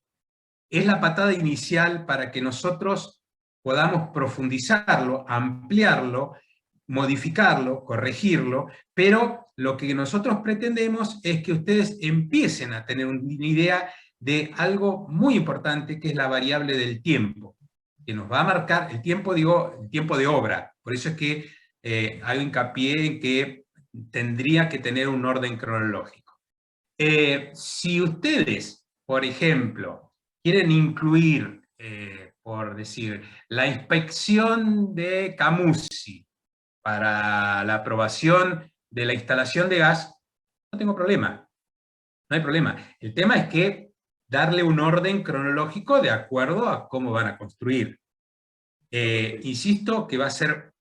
es la patada inicial para que nosotros podamos profundizarlo, ampliarlo, modificarlo, corregirlo, pero lo que nosotros pretendemos es que ustedes empiecen a tener una idea de algo muy importante, que es la variable del tiempo, que nos va a marcar el tiempo, digo, el tiempo de obra. Por eso es que hago hincapié en que tendría que tener un orden cronológico. Si ustedes, por ejemplo, quieren incluir, por decir, la inspección de Camusi para la aprobación de la instalación de gas, no tengo problema, no hay problema. El tema es que darle un orden cronológico de acuerdo a cómo van a construir. Insisto que va a ser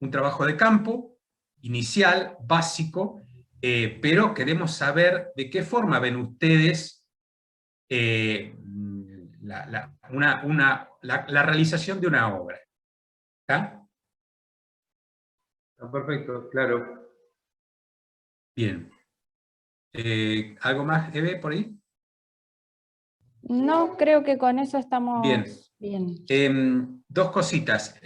un trabajo de campo, inicial, básico, pero queremos saber de qué forma ven ustedes la realización de una obra. ¿Está? Está perfecto, claro. Bien. ¿Algo más, Eve, por ahí? no, creo que con eso estamos bien. Dos cositas.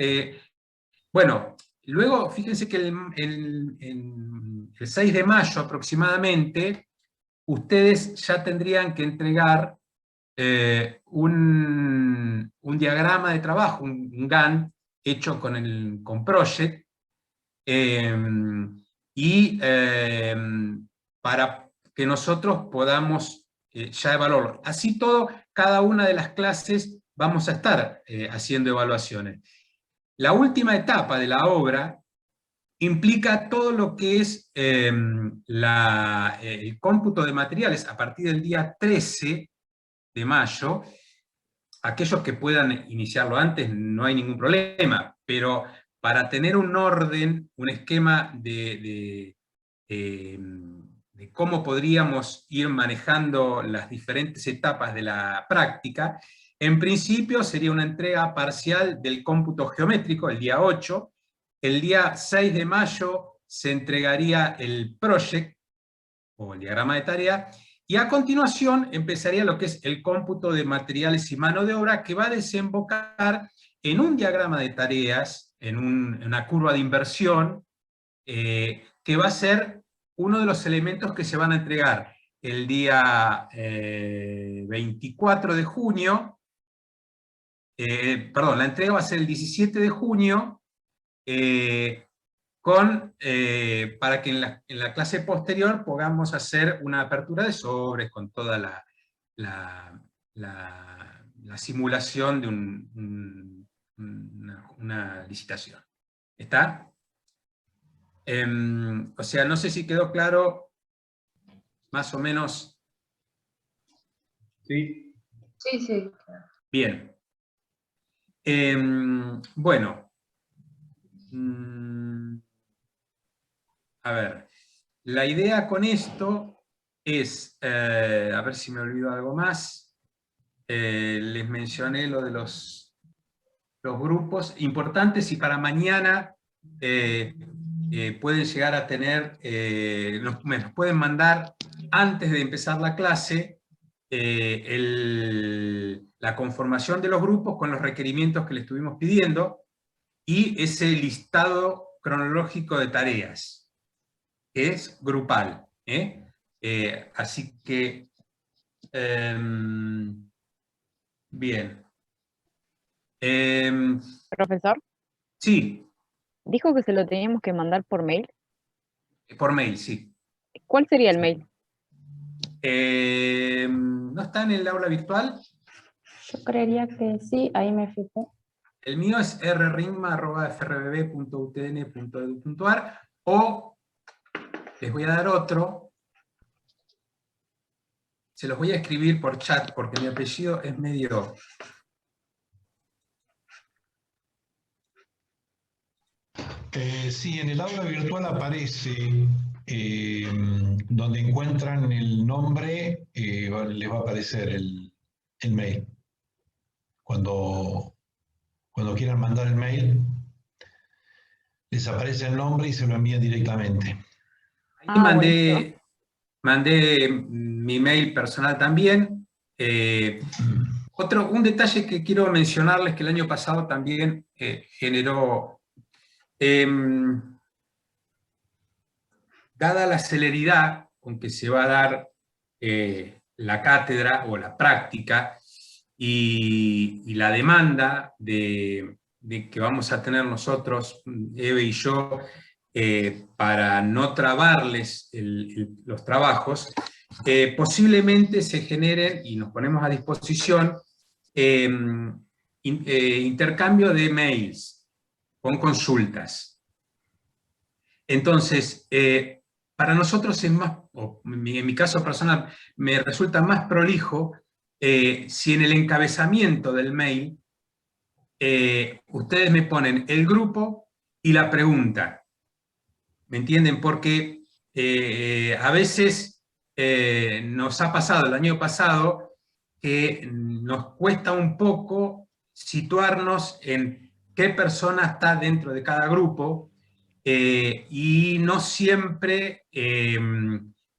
Bueno, luego, fíjense que el 6 de mayo aproximadamente, ustedes ya tendrían que entregar un diagrama de trabajo, un Gantt, hecho con Project, y para que nosotros podamos ya evaluarlo. Así todo, cada una de las clases vamos a estar haciendo evaluaciones. La última etapa de la obra implica todo lo que es el cómputo de materiales a partir del día 13 de mayo. Aquellos que puedan iniciarlo antes no hay ningún problema, pero para tener un orden, un esquema de cómo podríamos ir manejando las diferentes etapas de la práctica, en principio sería una entrega parcial del cómputo geométrico el día 8, el día 6 de mayo se entregaría el project, o el diagrama de tarea, y a continuación empezaría lo que es el cómputo de materiales y mano de obra, que va a desembocar en un diagrama de tareas, en una curva de inversión, que va a ser uno de los elementos que se van a entregar el día 24 de junio, perdón, la entrega va a ser el 17 de junio, para que en la clase posterior podamos hacer una apertura de sobres con toda la simulación de una licitación. ¿Está? O sea, no sé si quedó claro más o menos. Sí. Sí, sí. Bien. Bueno. A ver. La idea con esto es, a ver si me olvido algo más. Les mencioné lo de los grupos importantes, y para mañana pueden llegar a tener, nos pueden mandar antes de empezar la clase la conformación de los grupos con los requerimientos que le estuvimos pidiendo y ese listado cronológico de tareas, que es grupal. Así que, bien. Profesor, Sí, dijo que se lo teníamos que mandar por mail. por mail, sí. ¿Cuál sería el mail? ¿No está en el aula virtual? Yo creería que sí, ahí me fijé. El mío es rringma@frbb.utn.edu.ar, o les voy a dar otro. Se los voy a escribir por chat porque mi apellido es medio... Sí, en el aula virtual aparece donde encuentran el nombre, les va a aparecer el mail. Cuando quieran mandar el mail, les aparece el nombre y se lo envían directamente. Ahí Buenísimo. mandé mi mail personal también. Un detalle que quiero mencionarles que el año pasado también generó... dada la celeridad con que se va a dar la cátedra o la práctica y la demanda de que vamos a tener nosotros, Eve y yo, para no trabarles los trabajos, posiblemente se generen, y nos ponemos a disposición, intercambio de mails con consultas. Entonces, para nosotros es más, en mi caso personal, me resulta más prolijo si en el encabezamiento del mail ustedes me ponen el grupo y la pregunta. ¿Me entienden? Porque a veces nos ha pasado el año pasado que nos cuesta un poco situarnos en qué persona está dentro de cada grupo, y no siempre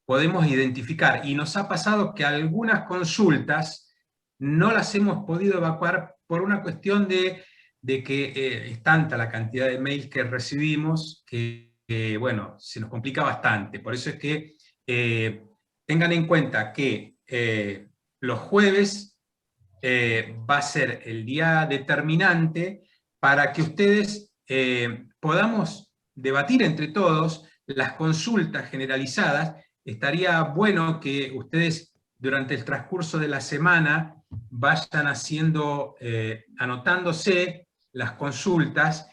podemos identificar. Y nos ha pasado que algunas consultas no las hemos podido evacuar por una cuestión de que es tanta la cantidad de mails que recibimos que, bueno, se nos complica bastante. Por eso es que tengan en cuenta que los jueves va a ser el día determinante para que ustedes podamos debatir entre todos las consultas generalizadas. Estaría bueno que ustedes durante el transcurso de la semana vayan haciendo, anotándose las consultas,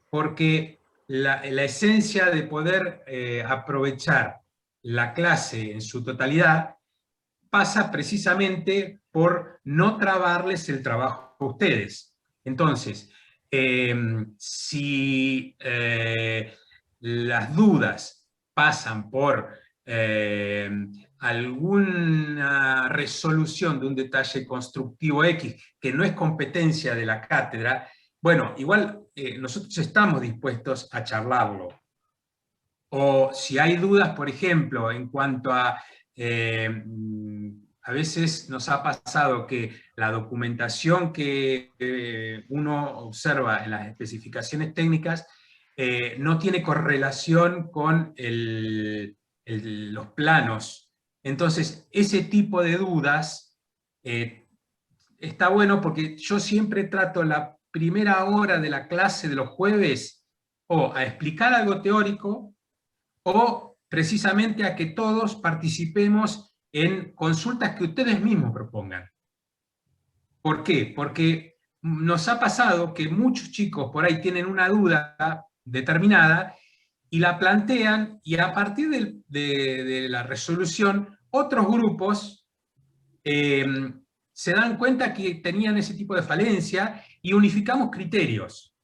porque la esencia de poder aprovechar la clase en su totalidad pasa precisamente por no trabarles el trabajo a ustedes. Entonces, si las dudas pasan por alguna resolución de un detalle constructivo X, que no es competencia de la cátedra, bueno, igual nosotros estamos dispuestos a charlarlo. O si hay dudas, por ejemplo, en cuanto a veces nos ha pasado que la documentación que uno observa en las especificaciones técnicas no tiene correlación con los planos. Entonces, ese tipo de dudas está bueno, porque yo siempre trato la primera hora de la clase de los jueves o a explicar algo teórico, o precisamente a que todos participemos en consultas que ustedes mismos propongan. ¿Por qué? Porque nos ha pasado que muchos chicos por ahí tienen una duda determinada y la plantean, y a partir de la resolución, otros grupos se dan cuenta que tenían ese tipo de falencia y unificamos criterios.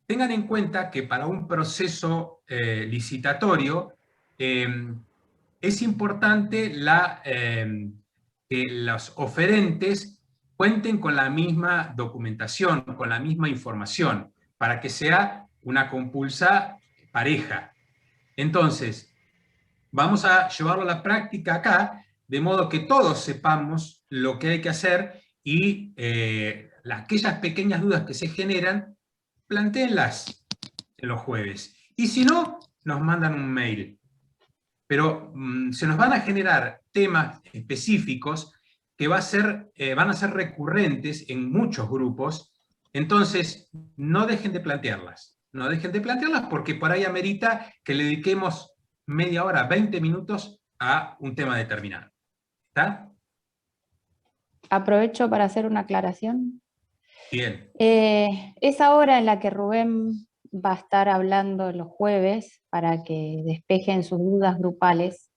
Tengan en cuenta que para un proceso licitatorio es importante que los oferentes cuenten con la misma documentación, con la misma información, para que sea una compulsa pareja. Entonces, vamos a llevarlo a la práctica acá, de modo que todos sepamos lo que hay que hacer, y aquellas pequeñas dudas que se generan, plantéenlas en los jueves. Y si no, nos mandan un mail. Pero se nos van a generar temas específicos que van a ser recurrentes en muchos grupos, Entonces, no dejen de plantearlas. No dejen de plantearlas porque por ahí amerita que le dediquemos media hora, 20 minutos a un tema determinado. ¿Está? Aprovecho para hacer una aclaración. Bien. Esa hora en la que Rubén va a estar hablando los jueves para que despejen sus dudas grupales,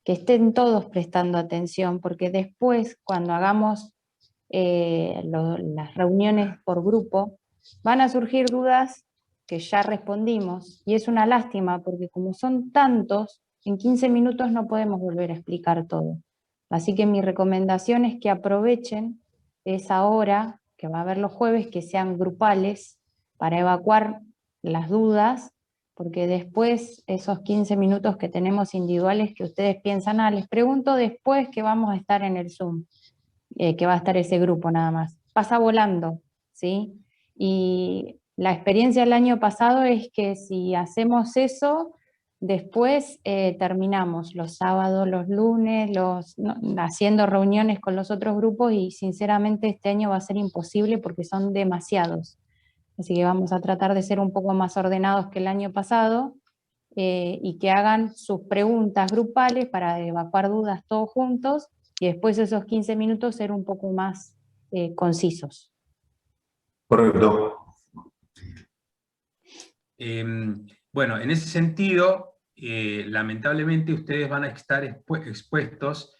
que estén todos prestando atención, porque después, cuando hagamos las reuniones por grupo, van a surgir dudas que ya respondimos, y es una lástima, porque como son tantos, en 15 minutos no podemos volver a explicar todo. Así que mi recomendación es que aprovechen esa hora que va a haber los jueves, que sean grupales, para evacuar las dudas, porque después esos 15 minutos que tenemos individuales que ustedes piensan, les pregunto después que vamos a estar en el Zoom, que va a estar ese grupo nada más. Pasa volando, ¿sí? Y la experiencia del año pasado es que si hacemos eso, después terminamos los sábados, los lunes, haciendo reuniones con los otros grupos, y sinceramente este año va a ser imposible porque son demasiados. Así que vamos a tratar de ser un poco más ordenados que el año pasado, y que hagan sus preguntas grupales para evacuar dudas todos juntos, y después esos 15 minutos ser un poco más concisos. Correcto. Bueno, en ese sentido, lamentablemente ustedes van a estar expuestos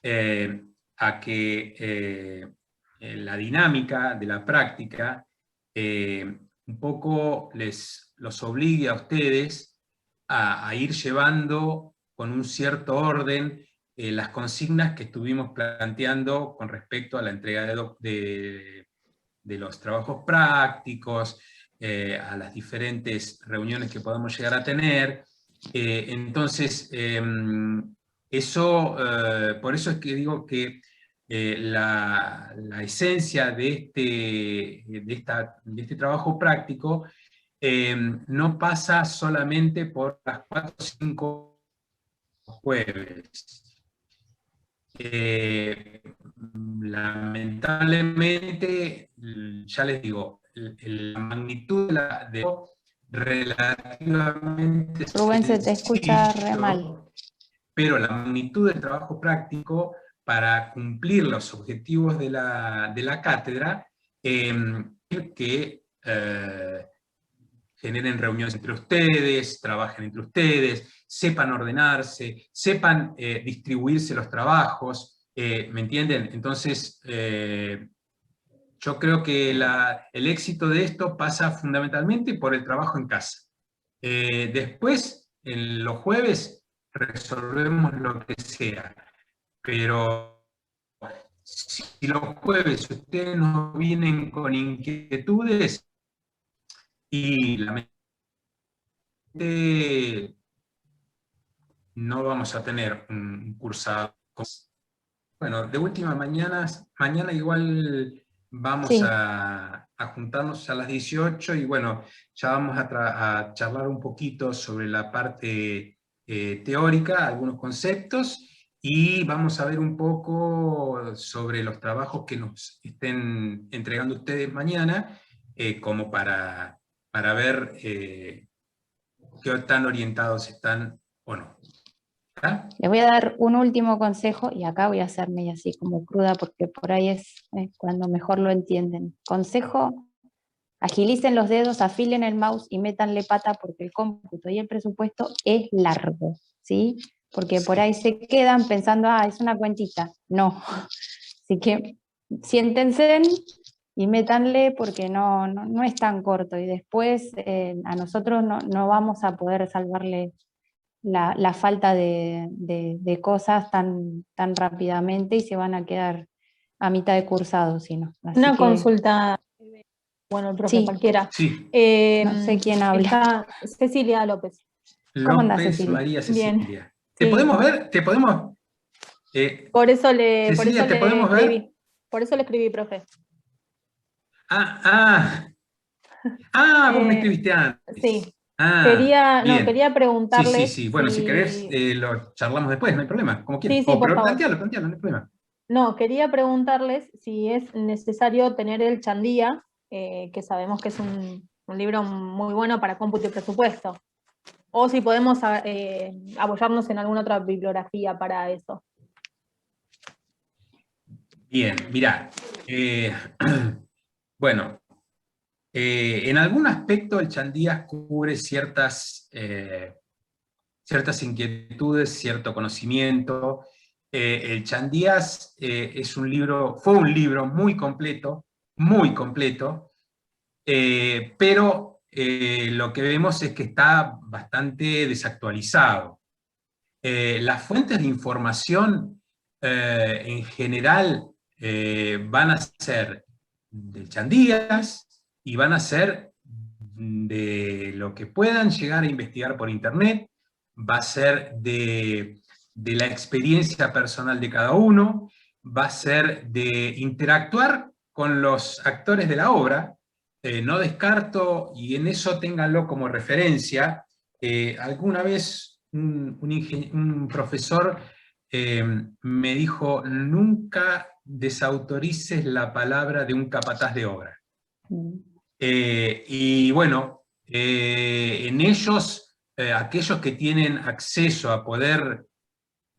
a que la dinámica de la práctica un poco los obligue a ustedes a ir llevando con un cierto orden las consignas que estuvimos planteando con respecto a la entrega de los trabajos prácticos, a las diferentes reuniones que podamos llegar a tener. Entonces, por eso es que digo que la esencia de este trabajo práctico no pasa solamente por las 4 o 5 jueves. Lamentablemente, ya les digo, la magnitud de relativamente... Rubén, se te escucha re mal. Pero la magnitud del trabajo práctico para cumplir los objetivos de la cátedra, que generen reuniones entre ustedes, trabajen entre ustedes, sepan ordenarse, sepan distribuirse los trabajos, ¿me entienden? Entonces, yo creo que el éxito de esto pasa fundamentalmente por el trabajo en casa. Después, en los jueves, resolvemos lo que sea, pero si los jueves ustedes no vienen con inquietudes, y lamentablemente no vamos a tener un cursado. Bueno, de última mañana igual vamos a juntarnos a las 18, y bueno, ya vamos a charlar un poquito sobre la parte teórica, algunos conceptos, y vamos a ver un poco sobre los trabajos que nos estén entregando ustedes mañana, como para ver qué tan orientados están o no. ¿Ah? Les voy a dar un último consejo, y acá voy a hacerme así como cruda, porque por ahí es cuando mejor lo entienden. Consejo: agilicen los dedos, afilen el mouse y métanle pata, porque el cómputo y el presupuesto es largo, ¿sí? Porque por ahí se quedan pensando, es una cuentita. No. Así que siéntense y métanle, porque no es tan corto, y después a nosotros no vamos a poder salvarle la falta de cosas tan rápidamente, y se van a quedar a mitad de cursado, si no. Una consulta, bueno, el profe, cualquiera. Sí. No sé quién habla. Está Cecilia López. ¿Cómo andás, López Cecilia? María Cecilia. Bien. ¿Te Sí. podemos ver? ¿Te podemos...? Por eso le Cecilia, ¿te podemos ver? escribí. Por eso le escribí, profe. Vos me escribiste antes. Sí. Bien. Quería preguntarle. Sí. Bueno, si querés, lo charlamos después, no hay problema, como quieras. Sí, por pero favor. plantealo, no hay problema. No, quería preguntarles si es necesario tener el chandía que sabemos que es un libro muy bueno para cómputo y presupuesto. O si podemos apoyarnos en alguna otra bibliografía para eso. Bien, mirá. Bueno, en algún aspecto el Chandías cubre ciertas inquietudes, cierto conocimiento. El Chandías fue un libro muy completo, pero lo que vemos es que está bastante desactualizado. Las fuentes de información en general van a ser del Chandías y van a ser de lo que puedan llegar a investigar por internet, va a ser de la experiencia personal de cada uno, va a ser de interactuar con los actores de la obra. No descarto, y en eso ténganlo como referencia, alguna vez un profesor me dijo: nunca desautorices la palabra de un capataz de obra. Y bueno, en ellos, aquellos que tienen acceso a poder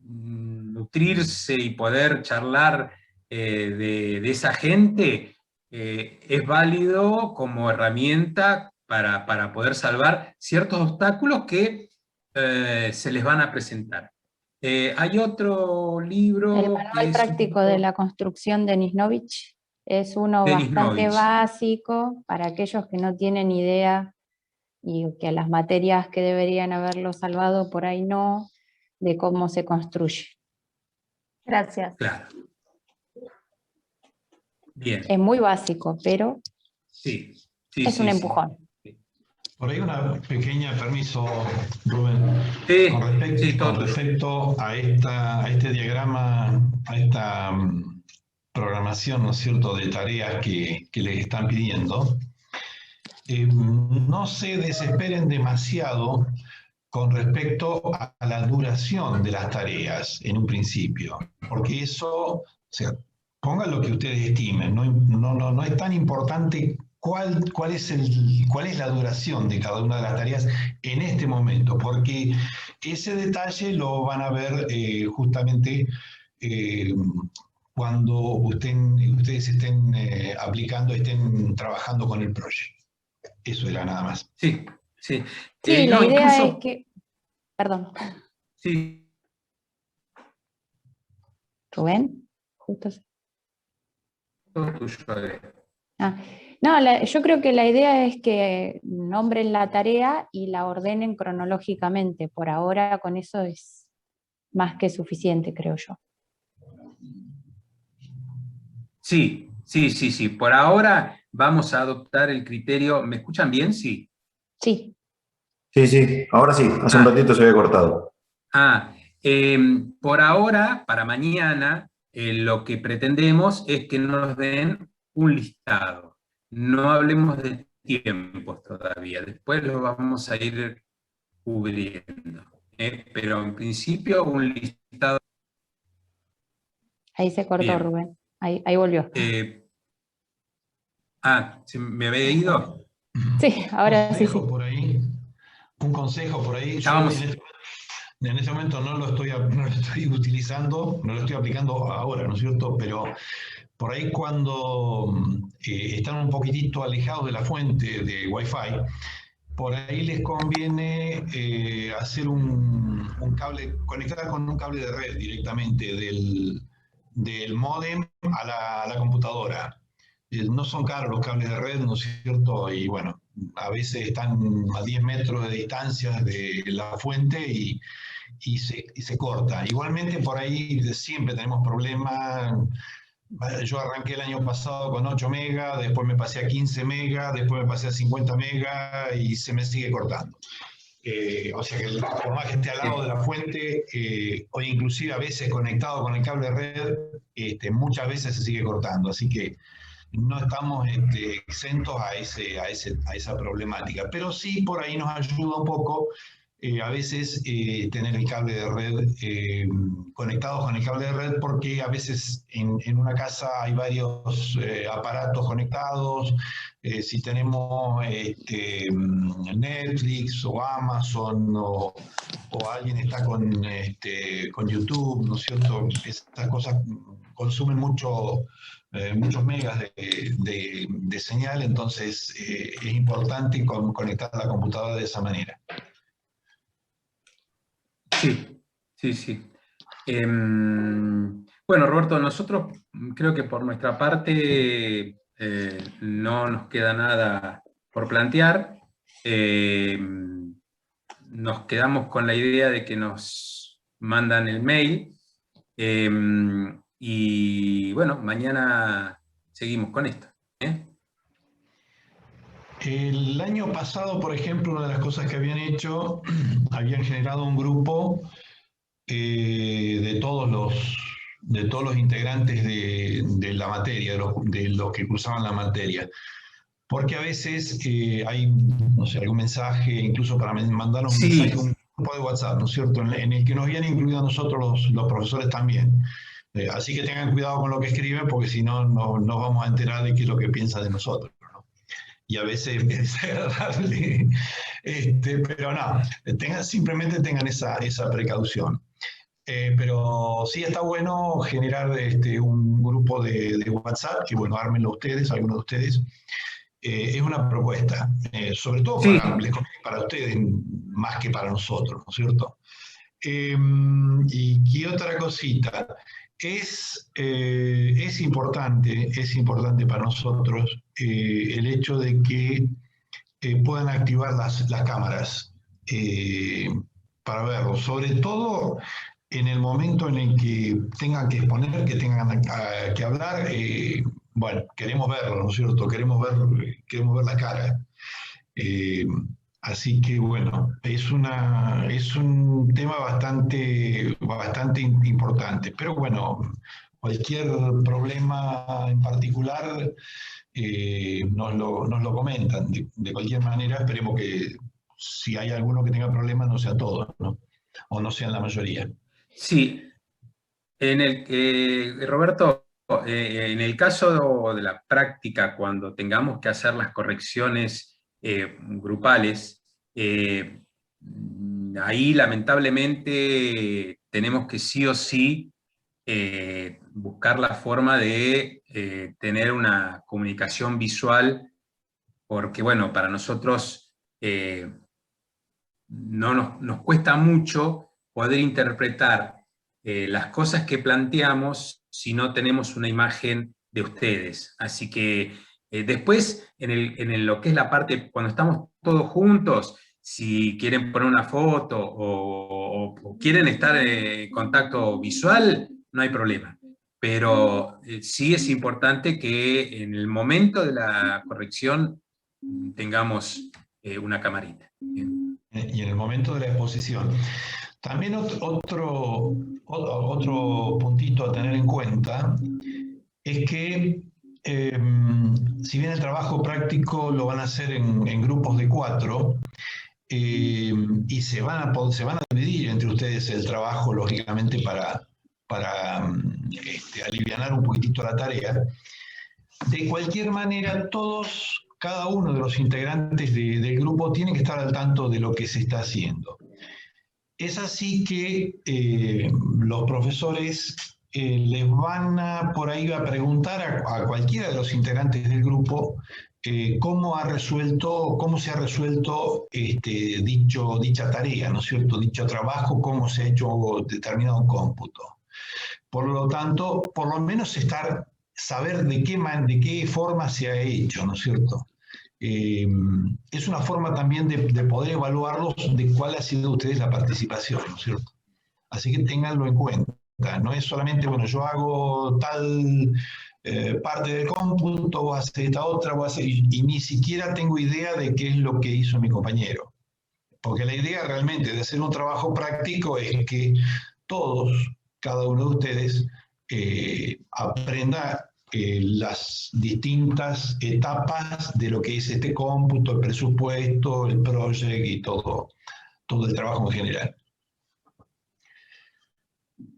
nutrirse y poder charlar de esa gente, es válido como herramienta para poder salvar ciertos obstáculos que se les van a presentar. Hay otro libro... El manual práctico de la construcción de Nisnovich es uno bastante básico para aquellos que no tienen idea y que las materias que deberían haberlo salvado por ahí no, de cómo se construye. Gracias. Claro. Bien. Es muy básico, pero sí, es un empujón. Por ahí una pequeña, permiso, Rubén, con respecto a este diagrama, a esta programación, ¿no es cierto?, de tareas que les están pidiendo. No se desesperen demasiado con respecto a la duración de las tareas en un principio, porque eso, o sea, pongan lo que ustedes estimen, no es tan importante cuál es la duración de cada una de las tareas en este momento, porque ese detalle lo van a ver justamente cuando ustedes estén aplicando, estén trabajando con el proyecto. Eso era nada más. Sí. Sí, la idea es que... Perdón. Sí. ¿Rubén? Justo. Todo tuyo. No, yo creo que la idea es que nombren la tarea y la ordenen cronológicamente. Por ahora con eso es más que suficiente, creo yo. Sí. Por ahora vamos a adoptar el criterio... ¿Me escuchan bien? Sí. Sí. Sí, ahora sí, hace un ratito se había cortado. Por ahora, para mañana, lo que pretendemos es que nos den un listado. No hablemos de tiempos todavía, después lo vamos a ir cubriendo. Pero en principio un listado... Ahí se cortó. Bien. Rubén, ahí volvió. ¿Se me había ido? Sí, ahora sí. Un consejo por ahí. En este momento no lo estoy utilizando, no lo estoy aplicando ahora, ¿no es cierto? Pero por ahí cuando están un poquitito alejados de la fuente de Wi-Fi, por ahí les conviene hacer un cable, conectar con un cable de red directamente del módem a la computadora. No son caros los cables de red, ¿no es cierto? Y bueno, a veces están a 10 metros de distancia de la fuente y se corta. Igualmente por ahí siempre tenemos problemas. Yo arranqué el año pasado con 8 megas, después me pasé a 15 megas, después me pasé a 50 megas y se me sigue cortando. O sea que por más que esté al lado de la fuente, o inclusive a veces conectado con el cable de red, muchas veces se sigue cortando. Así que no estamos exentos a esa problemática. Pero sí por ahí nos ayuda un poco a veces tener el cable de red conectado con el cable de red, porque a veces en una casa hay varios aparatos conectados. Si tenemos Netflix o Amazon o alguien está con YouTube, ¿no es cierto? Estas cosas consumen muchos megas de señal, entonces es importante conectar la computadora de esa manera. Sí. Bueno, Roberto, nosotros creo que por nuestra parte no nos queda nada por plantear. Nos quedamos con la idea de que nos mandan el mail. Y bueno, mañana seguimos con esto. El año pasado, por ejemplo, una de las cosas que habían hecho, habían generado un grupo de todos los integrantes de la materia, de los que cursaban la materia. Porque a veces hay, no sé, algún mensaje, incluso para mandar un mensaje, un grupo de WhatsApp, ¿no es cierto?, en el que nos habían incluido a nosotros los profesores también. Así que tengan cuidado con lo que escriben, porque si no, nos vamos a enterar de qué es lo que piensa de nosotros, ¿no? Y a veces es desagradable, pero no, simplemente tengan esa precaución. Pero sí está bueno generar un grupo de WhatsApp, que bueno, ármenlo ustedes, algunos de ustedes. Es una propuesta, sobre todo para ustedes, más que para nosotros, ¿no es cierto? Y qué otra cosita, es importante para nosotros el hecho de que puedan activar las cámaras para verlo, sobre todo en el momento en el que tengan que exponer, que tengan que hablar. Bueno, queremos verlo, ¿no es cierto? Queremos ver la cara. Así que bueno, es un tema bastante importante. Pero bueno, cualquier problema en particular nos lo comentan. De cualquier manera, esperemos que si hay alguno que tenga problemas, no sea todos, ¿no? O no sean la mayoría. Sí. Roberto, en el caso de la práctica, cuando tengamos que hacer las correcciones grupales, ahí lamentablemente tenemos que sí o sí buscar la forma de tener una comunicación visual, porque bueno, para nosotros nos cuesta mucho poder interpretar las cosas que planteamos si no tenemos una imagen de ustedes. Así que después, en lo que es la parte, cuando estamos todos juntos, si quieren poner una foto o quieren estar en contacto visual, no hay problema. Pero sí es importante que en el momento de la corrección tengamos una camarita. Y en el momento de la exposición. También otro puntito a tener en cuenta es que si bien el trabajo práctico lo van a hacer en grupos de 4, y se van a dividir entre ustedes el trabajo, lógicamente, para alivianar un poquitito la tarea, de cualquier manera cada uno de los integrantes del grupo tiene que estar al tanto de lo que se está haciendo. Es así que los profesores les van por ahí a preguntar a cualquiera de los integrantes del grupo cómo se ha resuelto dicha tarea, ¿no es cierto? Dicho trabajo, cómo se ha hecho determinado cómputo. Por lo tanto, por lo menos saber de qué forma se ha hecho, ¿no es cierto? Es una forma también de poder evaluarlos de cuál ha sido ustedes la participación, ¿no es cierto? Así que ténganlo en cuenta. No es solamente, bueno, yo hago tal parte del cómputo, vos haces esta otra, y ni siquiera tengo idea de qué es lo que hizo mi compañero. Porque la idea realmente de hacer un trabajo práctico es que cada uno de ustedes, aprenda las distintas etapas de lo que es este cómputo, el presupuesto, el project y todo todo el trabajo en general.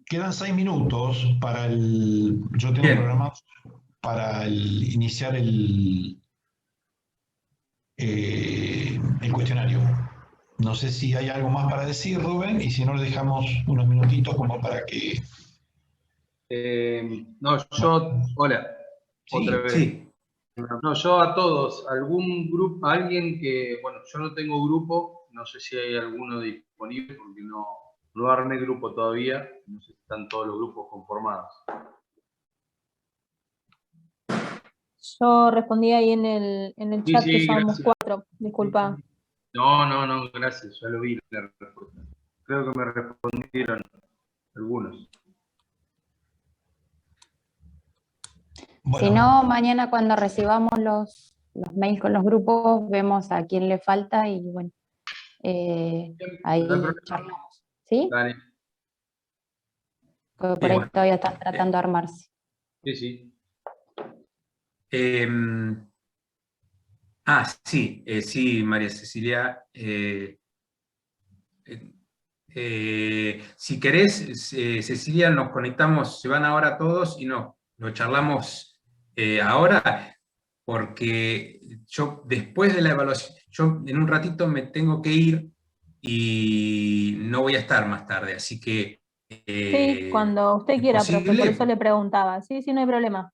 Quedan 6 minutos para yo tengo Bien. programado para iniciar el cuestionario. No sé si hay algo más para decir, Rubén, y si no, le dejamos unos minutitos como para que... No, hola, otra vez. Sí. No, yo a todos, algún grupo, alguien que, bueno, yo no tengo grupo, no sé si hay alguno disponible porque no armé grupo todavía, no sé si están todos los grupos conformados. Yo respondí ahí en el Sí, chat sí, que somos gracias. 4, disculpa. No, gracias, ya lo vi la respuesta. Creo que me respondieron algunos. Bueno, Si no, mañana cuando recibamos los mails con los grupos, vemos a quién le falta y bueno, ahí No hay problema. charlamos. ¿Sí? Dale, Porque por Bien, ahí bueno. todavía están tratando de armarse. sí. Sí, María Cecilia. Si querés, Cecilia, nos conectamos, se van ahora todos y lo charlamos ahora, porque yo después de la evaluación, yo en un ratito me tengo que ir y no voy a estar más tarde, así que... Sí, cuando usted ¿es quiera, profe, por posible? eso le preguntaba. Sí, no hay problema.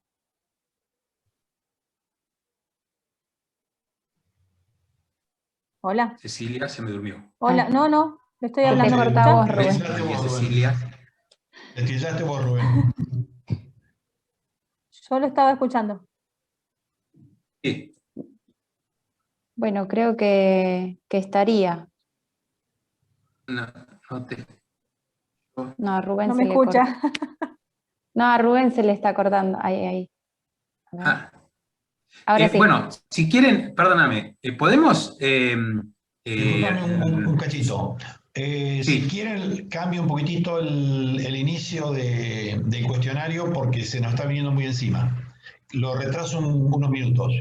Hola. Cecilia se me durmió. Hola, no, le estoy hablando. Te ¿Me corta escucha? vos, Rubén. María Cecilia. Destillaste vos, Rubén. Yo lo estaba escuchando. Sí. Bueno, creo que estaría. No te... No, a Rubén No se me le escucha. corta. No, a Rubén se le está cortando. Ahí. A ver. Ah, Ahora sí. bueno, si quieren, perdóname, ¿podemos...? Disculpame un cachito. Sí. Si quieren, cambio un poquitito el inicio del cuestionario porque se nos está viniendo muy encima. Lo retraso unos minutos.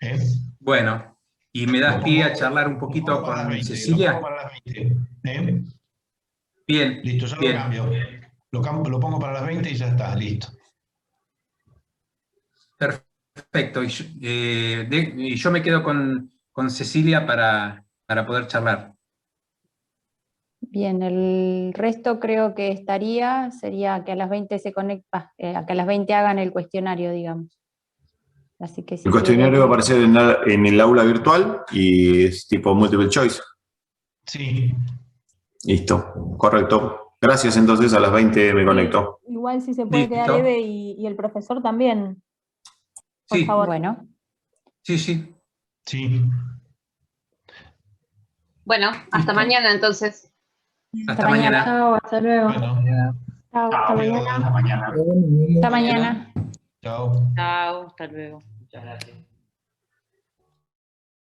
¿Eh? Bueno, y me das pie a charlar un poquito para las con 20, Cecilia. Lo pongo para las 20. ¿Eh? Bien. Listo, ya bien. lo cambio. Lo pongo para las 20 y ya está, listo. Perfecto. Y yo me quedo con Cecilia para poder charlar. Bien, el resto creo que sería que a las 20 se conecta, que a las 20 hagan el cuestionario, digamos. Así que si El cuestionario va a quieren- aparecer en el aula virtual y es tipo multiple choice. Sí. Listo, correcto. Gracias, entonces a las 20 me conecto. Igual si se puede quedar Listo. Eve y el profesor también, por Sí. favor. Bueno, Sí. Sí. Bueno, hasta mañana entonces. Hasta mañana. Chao, hasta luego. Bueno. Chao, hasta mañana. Hasta mañana. Hasta mañana. Chao. Chao, hasta luego. Muchas gracias.